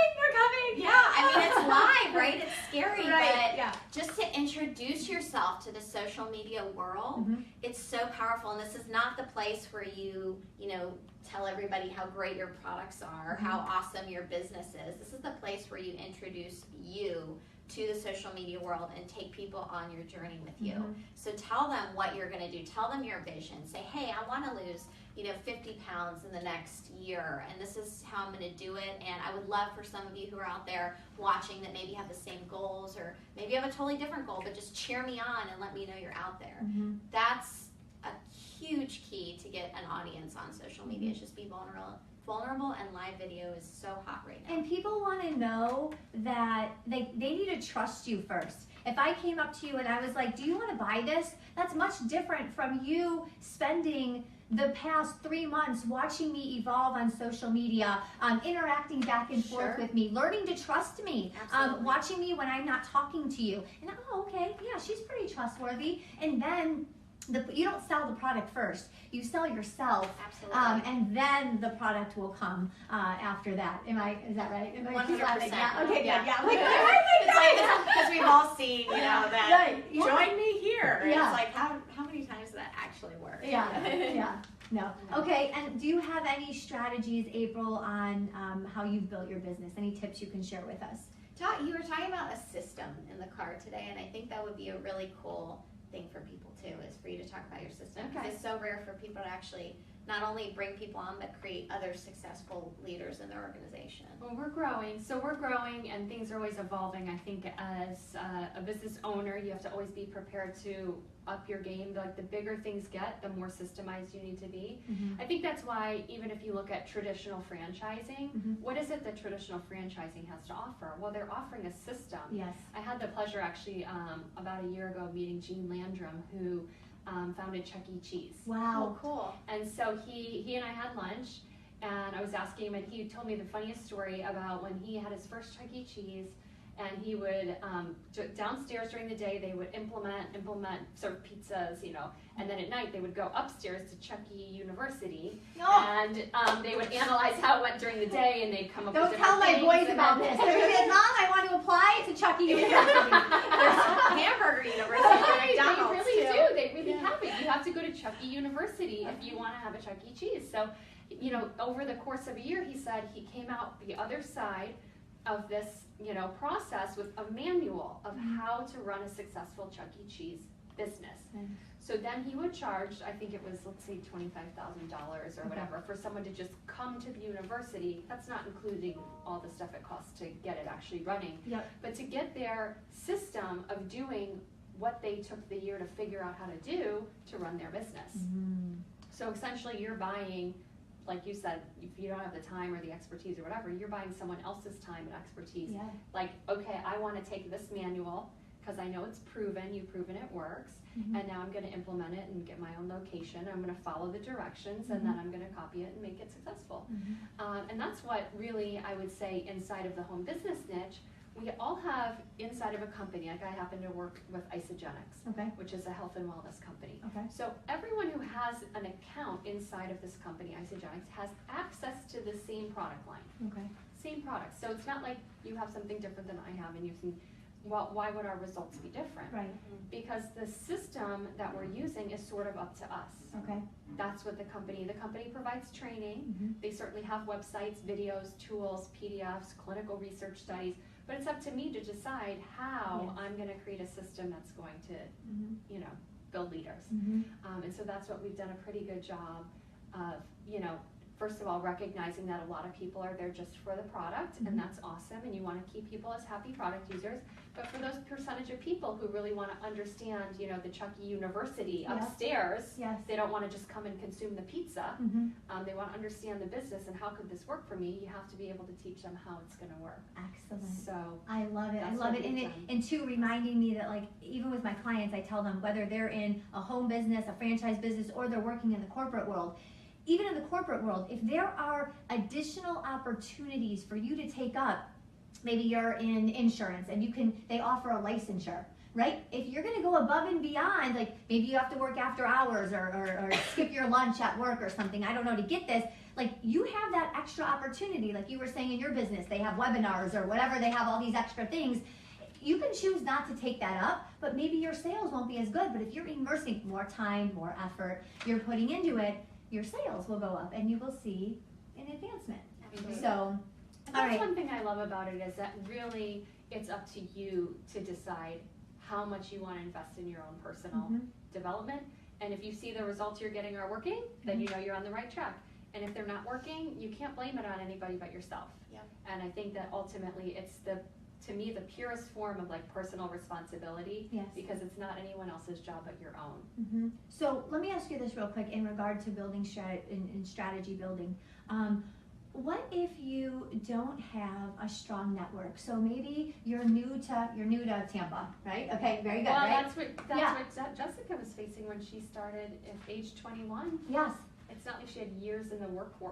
Yeah, I mean, it's live, right? It's scary, right, but just to introduce yourself to the social media world, it's so powerful. And this is not the place where you know, tell everybody how great your products are, how awesome your business is. This is the place where you introduce you to the social media world and take people on your journey with you. So tell them what you're going to do. Tell them your vision. Say, hey, I want to lose 50 pounds in the next year, and this is how I'm going to do it. And I would love for some of you who are out there watching that maybe have the same goals, or maybe have a totally different goal, but just cheer me on and let me know you're out there. That's a huge key to get an audience on social media. Is just be vulnerable, and live video is so hot right now. And people want to know that they need to trust you first. If I came up to you and I was like, do you want to buy this? That's much different from you spending the past 3 months watching me evolve on social media, interacting back and forth with me, learning to trust me, watching me when I'm not talking to you. And oh, okay, yeah, she's pretty trustworthy. And then you don't sell the product first. You sell yourself. Absolutely. And then the product will come after that. Is that right? 100%. Yeah. Okay, yeah. good. Yeah. It's like, because we've all seen, that, right. Yeah. join me here. Yeah. It's like, how many times does that actually work? Yeah. No. Okay, and do you have any strategies, April, on how you've built your business? Any tips you can share with us? You were talking about a system in the car today, and I think that would be a really cool thing for people too, is for you to talk about your system. Because it's so rare for people to actually not only bring people on, but create other successful leaders in their organization. Well, we're growing, and things are always evolving. I think as a business owner, you have to always be prepared to up your game. Like, the bigger things get, the more systemized you need to be. I think that's why, even if you look at traditional franchising, what is it that traditional franchising has to offer? Well, they're offering a system. Yes. I had the pleasure, actually, about a year ago, meeting Gene Landrum, who founded Chuck E. Cheese. Wow. Oh, cool. And so he and I had lunch, and I was asking him, and he told me the funniest story about when he had his first Chuck E. Cheese. And he would, downstairs during the day, they would implement, serve pizzas, and then at night they would go upstairs to Chuck E. University, and they would analyze how it went during the day, and they'd come up with different things. Don't tell my boys about this. They're going to be, Mom, I want to apply to Chuck E. University. Hamburger University, McDonald's. They really do. They really have it. You have to go to Chuck E. University if you want to have a Chuck E. Cheese. So, over the course of a year, he said he came out the other side of this process with a manual of how to run a successful Chuck E. Cheese business. So then he would charge, I think it was, let's say, $25,000 or whatever, for someone to just come to the university. That's not including all the stuff it costs to get it actually running. But to get their system of doing what they took the year to figure out how to do to run their business. So essentially you're buying, like you said, if you don't have the time or the expertise or whatever, you're buying someone else's time and expertise. Like, okay, I want to take this manual because I know it's proven, you've proven it works, and now I'm going to implement it and get my own location. I'm going to follow the directions, and then I'm going to copy it and make it successful. And that's what really, I would say, inside of the home business niche, we all have inside of a company. Like, I happen to work with Isogenics, which is a health and wellness company. So everyone who has an account inside of this company, Isogenics, has access to the same product line. Same product. So it's not like you have something different than I have, and you think, well, why would our results be different? Because the system that we're using is sort of up to us. That's what the company provides training. They certainly have websites, videos, tools, PDFs, clinical research studies. But it's up to me to decide how I'm going to create a system that's going to, build leaders. And so that's what we've done a pretty good job of, first of all, recognizing that a lot of people are there just for the product, and that's awesome, and you want to keep people as happy product users. But for those percentage of people who really want to understand, the Chuck E. University upstairs, they don't want to just come and consume the pizza. They want to understand the business and how could this work for me. You have to be able to teach them how it's going to work. Excellent. So I love it. I love it. And two, reminding me that, like, even with my clients, I tell them whether they're in a home business, a franchise business, or they're working in the corporate world. Even in the corporate world, if there are additional opportunities for you to take up, maybe you're in insurance and they offer a licensure, right? If you're gonna go above and beyond, like maybe you have to work after hours or skip your lunch at work or something, I don't know, to get this, like you have that extra opportunity, like you were saying in your business, they have webinars or whatever, they have all these extra things. You can choose not to take that up, but maybe your sales won't be as good. But if you're immersing more time, more effort, you're putting into it, your sales will go up and you will see an advancement. Absolutely. So, that's one thing I love about it is that really it's up to you to decide how much you want to invest in your own personal development. And if you see the results you're getting are working, then you know you're on the right track. And if they're not working, you can't blame it on anybody but yourself. Yeah. And I think that ultimately it's to me, the purest form of like personal responsibility, because it's not anyone else's job but your own. So let me ask you this real quick in regard to building strategy building. What if you don't have a strong network? So maybe you're new to Tampa, right? Okay, very good. Well, right? that's what Jessica was facing when she started at age 21. Yes. It's not like she had years in the work So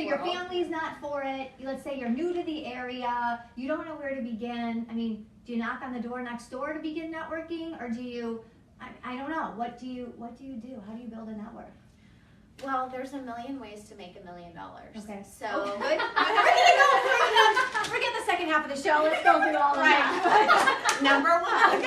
your world. family's not for it. Let's say you're new to the area. You don't know where to begin. I mean, do you knock on the door next door to begin networking, or do you? I don't know. What do you do? How do you build a network? Well, there's a million ways to make $1 million. Okay. So Good. Forget the second half of the show. Let's go through all of that. Number one.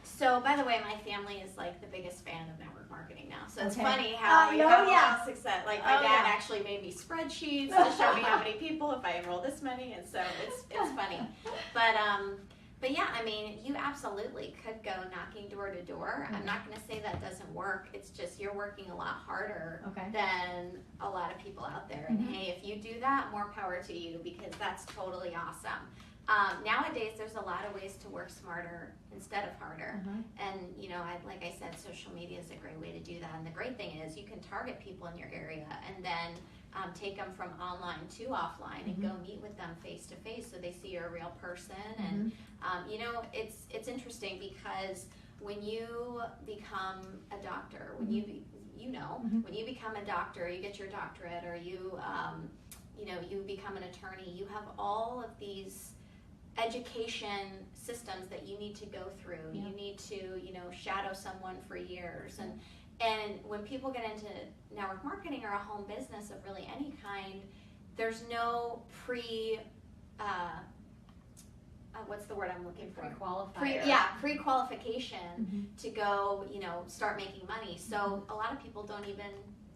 So by the way, my family is like the biggest fan of network marketing now. So it's funny how you have a lot of success. Like my dad actually made me spreadsheets to show me how many people if I enroll this many, and so it's funny. But yeah, I mean, you absolutely could go knocking door to door. I'm not going to say that doesn't work. It's just you're working a lot harder than a lot of people out there. And hey, if you do that, more power to you, because that's totally awesome. Nowadays, there's a lot of ways to work smarter instead of harder. And, you know, like I said, social media is a great way to do that. And the great thing is you can target people in your area and then take them from online to offline and go meet with them face to face so they see you're a real person. And, you know, it's interesting because when you become a doctor, when you when you become a doctor, you get your doctorate, or you know, you become an attorney, you have all of these education systems that you need to go through. You need to, you know, shadow someone for years. And when people get into network marketing or a home business of really any kind, there's no what's the word I'm looking for? Pre-qualification to go, you know, start making money. So a lot of people don't even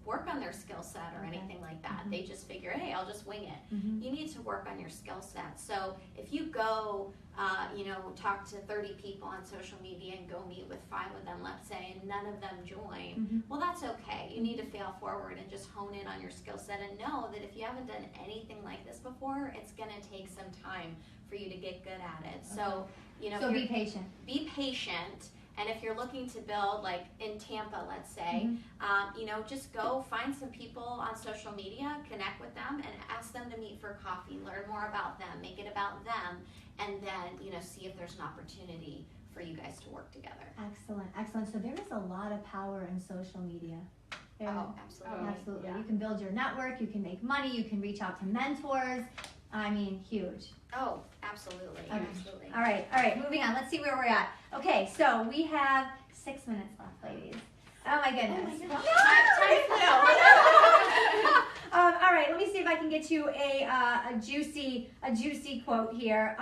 work on their skill set or anything like that. They just figure, hey, I'll just wing it. You need to work on your skill set. So if you go, you know, talk to 30 people on social media and go meet with 5 of them, let's say, and none of them join, well, that's okay. You need to fail forward and just hone in on your skill set and know that if you haven't done anything like this before, it's going to take some time for you to get good at it. So, you know, be patient. Be patient. And if you're looking to build, like in Tampa, let's say, you know, just go find some people on social media, connect with them, and ask them to meet for coffee. Learn more about them, make it about them, and then, you know, see if there's an opportunity for you guys to work together. Excellent, excellent. So there is a lot of power in social media. Absolutely. Absolutely. You can build your network, you can make money, you can reach out to mentors. I mean, huge. Oh, absolutely. Okay. Absolutely. All right, moving on. Let's see where we're at. Okay, so we have 6 minutes left, ladies. Oh my goodness. All right, let me see if I can get you a juicy quote here.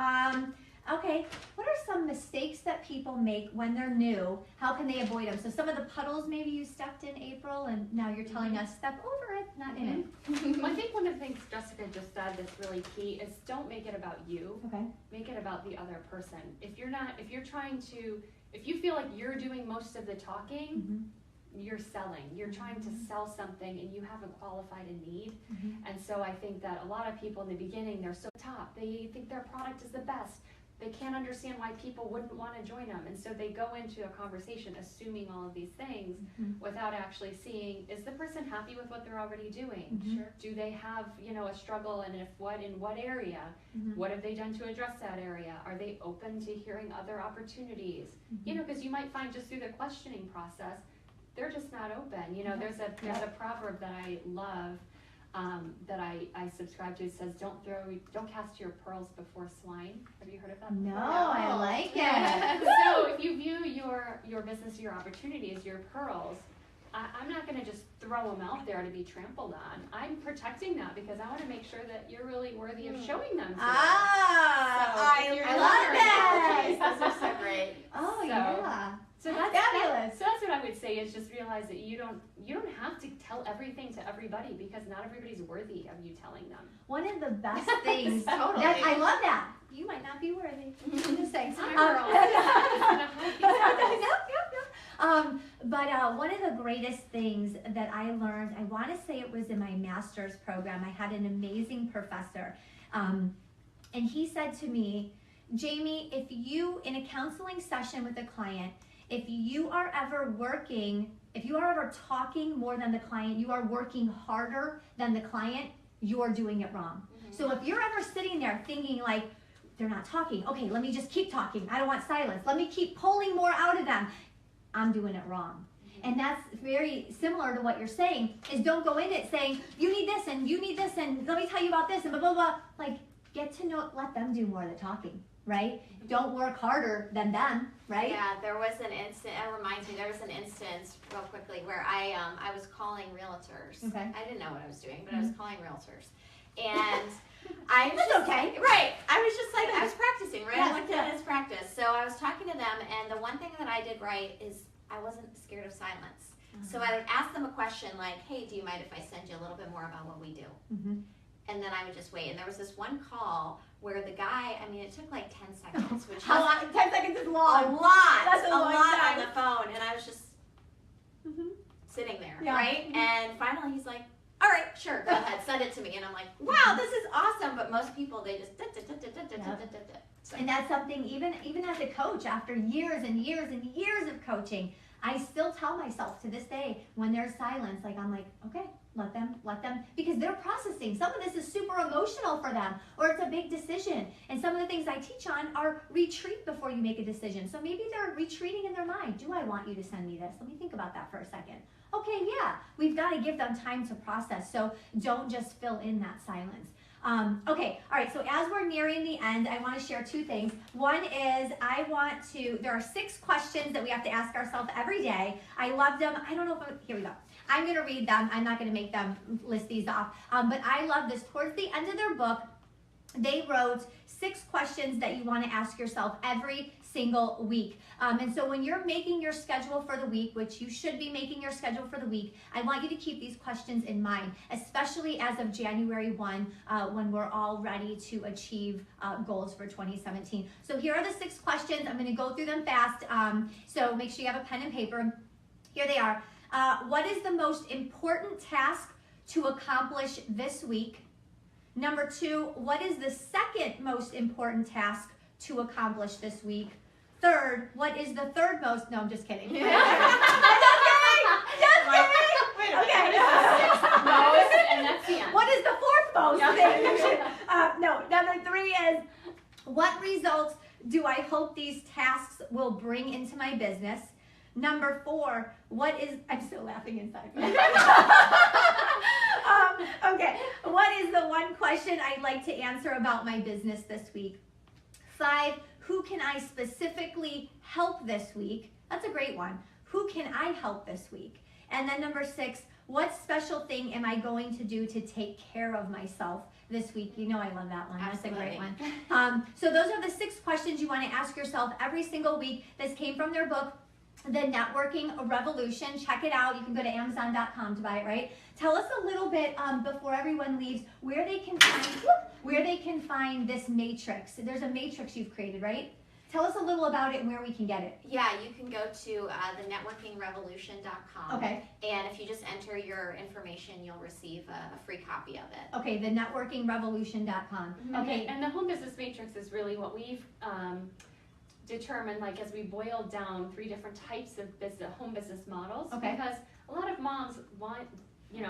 Okay, what are some mistakes that people make when they're new? How can they avoid them? So some of the puddles maybe you stepped in, April, and now you're telling us step over it, not in it. Well, I think one of the things Jessica just said that's really key is don't make it about you. Okay. Make it about the other person. If you feel like you're doing most of the talking, you're selling. You're trying to sell something and you haven't qualified a need. And so I think that a lot of people in the beginning, they're so top. They think their product is the best. They can't understand why people wouldn't want to join them. And so they go into a conversation assuming all of these things without actually seeing, is the person happy with what they're already doing? Sure. Do they have, you know, a struggle, and in what area? What have they done to address that area? Are they open to hearing other opportunities? You know, because you might find just through the questioning process, they're just not open. You know, there's a proverb that I love, that I subscribe to. It says, don't cast your pearls before swine. Have you heard of that before? No, I like it. So if you view your business, your opportunities, your pearls, I'm not going to just throw them out there to be trampled on. I'm protecting that because I want to make sure that you're really worthy of showing them to I love that. Those are so great. Oh, yeah. So that's fabulous. So that's what I would say is just realize that you don't have to tell everything to everybody, because not everybody's worthy of you telling them. One of the best things, Totally. I love that. You might not be worthy. I'm just saying. But one of the greatest things that I learned, I want to say it was in my master's program. I had an amazing professor, and he said to me, Jamie, if you, in a counseling session with a client, if you are ever talking more than the client, you are working harder than the client, you're doing it wrong. So if you're ever sitting there thinking like, they're not talking, okay, let me just keep talking, I don't want silence, let me keep pulling more out of them, I'm doing it wrong. And that's very similar to what you're saying, is don't go in it saying, you need this and you need this and let me tell you about this and blah, blah, blah. Like, get to know, let them do more of the talking, right? Don't work harder than them, right? Yeah, there was an instant, it reminds me, there was an instance, real quickly, where I was calling realtors. Okay. I didn't know what I was doing, but I was calling realtors. And I was That's okay. Right. I was just like, I was practicing, right? Yeah, I looked at it as practice. So I was talking to them, and the one thing that I did right is I wasn't scared of silence. So I would ask them a question like, hey, do you mind if I send you a little bit more about what we do? And then I would just wait. And there was this one call where the guy, I mean, it took like 10 seconds, which How long? 10 seconds is long. a lot. That's a long lot time. on the phone. And I was just sitting there, right? And finally he's like, all right, sure, go ahead, send it to me. And I'm like, wow, this is awesome. But most people, they just So. And that's something, even as a coach, after years and years and years of coaching, I still tell myself to this day, when there's silence, like I'm like, okay, let them, because they're processing. Some of this is super emotional for them, or it's a big decision. And some of the things I teach on are retreat before you make a decision. So maybe they're retreating in their mind. Do I want you to send me this? Let me think about that for a second. Okay, yeah, we've got to give them time to process. So don't just fill in that silence. Okay, all right, so as we're nearing the end, I want to share two things. One is there are 6 questions that we have to ask ourselves every day. I love them. I don't know if here we go. I'm going to read them. I'm not going to make them list these off. But I love this. Towards the end of their book, they wrote 6 questions that you want to ask yourself every single week. And so when you're making your schedule for the week, which you should be making your schedule for the week, I want you to keep these questions in mind, especially as of January 1, when we're all ready to achieve goals for 2017. So here are the 6 questions. I'm going to go through them fast. So make sure you have a pen and paper. Here they are. What is the most important task to accomplish this week? Number 2, what is the second most important task to accomplish this week? Third, what is the third most? No, I'm just kidding. I'm just kidding. Okay. And that's the end. What is the fourth most thing? No, number 3 is, what results do I hope these tasks will bring into my business? Number 4, I'm still laughing inside. Okay, what is the one question I'd like to answer about my business this week? 5, who can I specifically help this week? That's a great one. Who can I help this week? And then number 6, what special thing am I going to do to take care of myself this week? You know I love that one. Absolutely. That's a great one. So those are the 6 questions you want to ask yourself every single week. This came from their book, The Networking Revolution. Check it out. You can go to Amazon.com to buy it, right? Tell us a little bit before everyone leaves where they can find this matrix. There's a matrix you've created, right? Tell us a little about it and where we can get it. Yeah, you can go to thenetworkingrevolution.com. Okay. And if you just enter your information, you'll receive a free copy of it. Okay, thenetworkingrevolution.com. Okay. And the home business matrix is really what we've determined, like as we boiled down 3 different types of home business models. Okay. Because a lot of moms want, we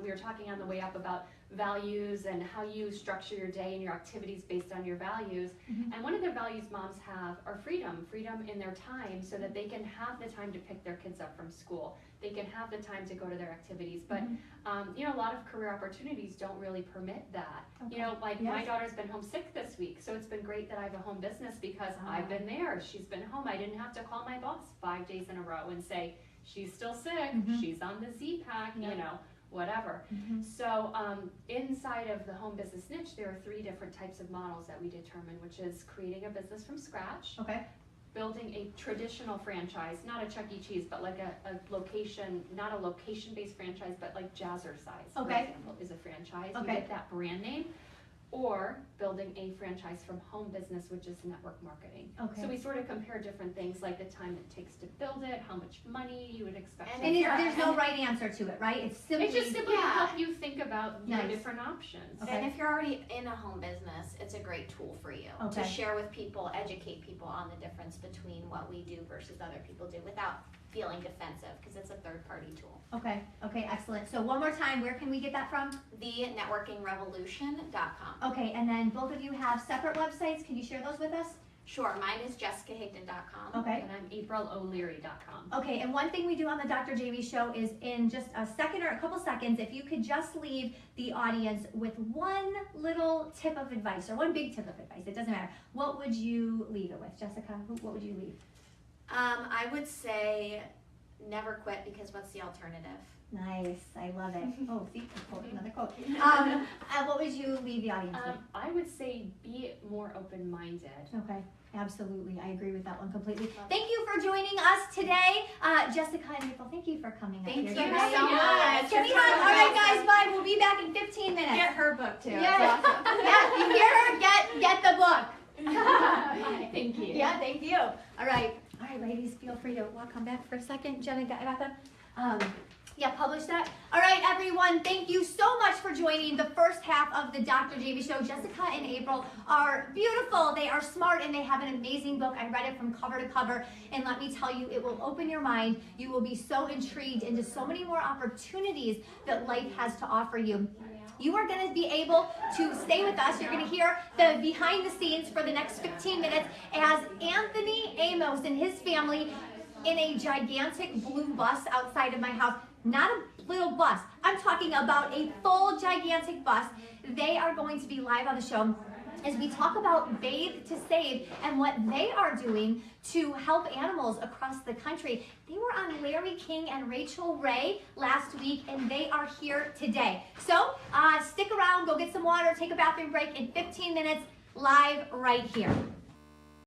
were talking on the way up about values and how you structure your day and your activities based on your values. And one of the values moms have are freedom in their time, so that they can have the time to pick their kids up from school. They can have the time to go to their activities. But, a lot of career opportunities don't really permit that. Okay. My daughter's been home sick this week, so it's been great that I have a home business because I've been there. She's been home. I didn't have to call my boss 5 days in a row and say, she's still sick, she's on the Z-Pack, whatever. So inside of the home business niche, there are 3 different types of models that we determine, which is creating a business from scratch, Okay. building a traditional franchise, not a Chuck E. Cheese, but like a location, not a location-based franchise, but like Jazzercise, for example, is a franchise. You get that brand name. Or building a franchise from home business, which is network marketing. So we sort of compare different things, like the time it takes to build it, how much money you would expect. And there's no right answer to it, right? It's just simply to help you think about your different options. And if you're already in a home business, it's a great tool for you to share with people, educate people on the difference between what we do versus other people do without feeling defensive, because it's a third-party tool. Okay, excellent. So one more time, where can we get that from? thenetworkingrevolution.com. Okay, and then both of you have separate websites. Can you share those with us? Sure, mine is jessicahigdon.com. Okay. And I'm AprilOLeary.com. Okay, and one thing we do on the Dr. Jamie Show is in just a second or a couple seconds, if you could just leave the audience with one little tip of advice, or one big tip of advice, it doesn't matter. What would you leave it with? Jessica, what would you leave? I would say never quit, because what's the alternative? Nice, I love it. Oh, see, another quote. What would you leave the audience with? I would say be more open-minded. Okay, absolutely. I agree with that one completely. Thank you for joining us today. Jessica and April, thank you for coming up here. Thank you so much. All right, guys, bye. We'll be back in 15 minutes. Get her book too. Yeah, yeah, you hear her? Get the book. Thank you. Yeah, thank you. All right, ladies, feel free to come back for a second. Jenna, got them? Publish that. All right, everyone, thank you so much for joining the first half of the Dr. Jamie Show. Jessica and April are beautiful. They are smart, and they have an amazing book. I read it from cover to cover, and let me tell you, it will open your mind. You will be so intrigued into so many more opportunities that life has to offer you. You are going to be able to stay with us. You're going to hear the behind the scenes for the next 15 minutes as Anthony Amos and his family in a gigantic blue bus outside of my house. Not a little bus. I'm talking about a full gigantic bus. They are going to be live on the show as we talk about Bathe to Save and what they are doing to help animals across the country. They were on Larry King and Rachel Ray last week, and they are here today. So stick around, go get some water, take a bathroom break in 15 minutes, live right here.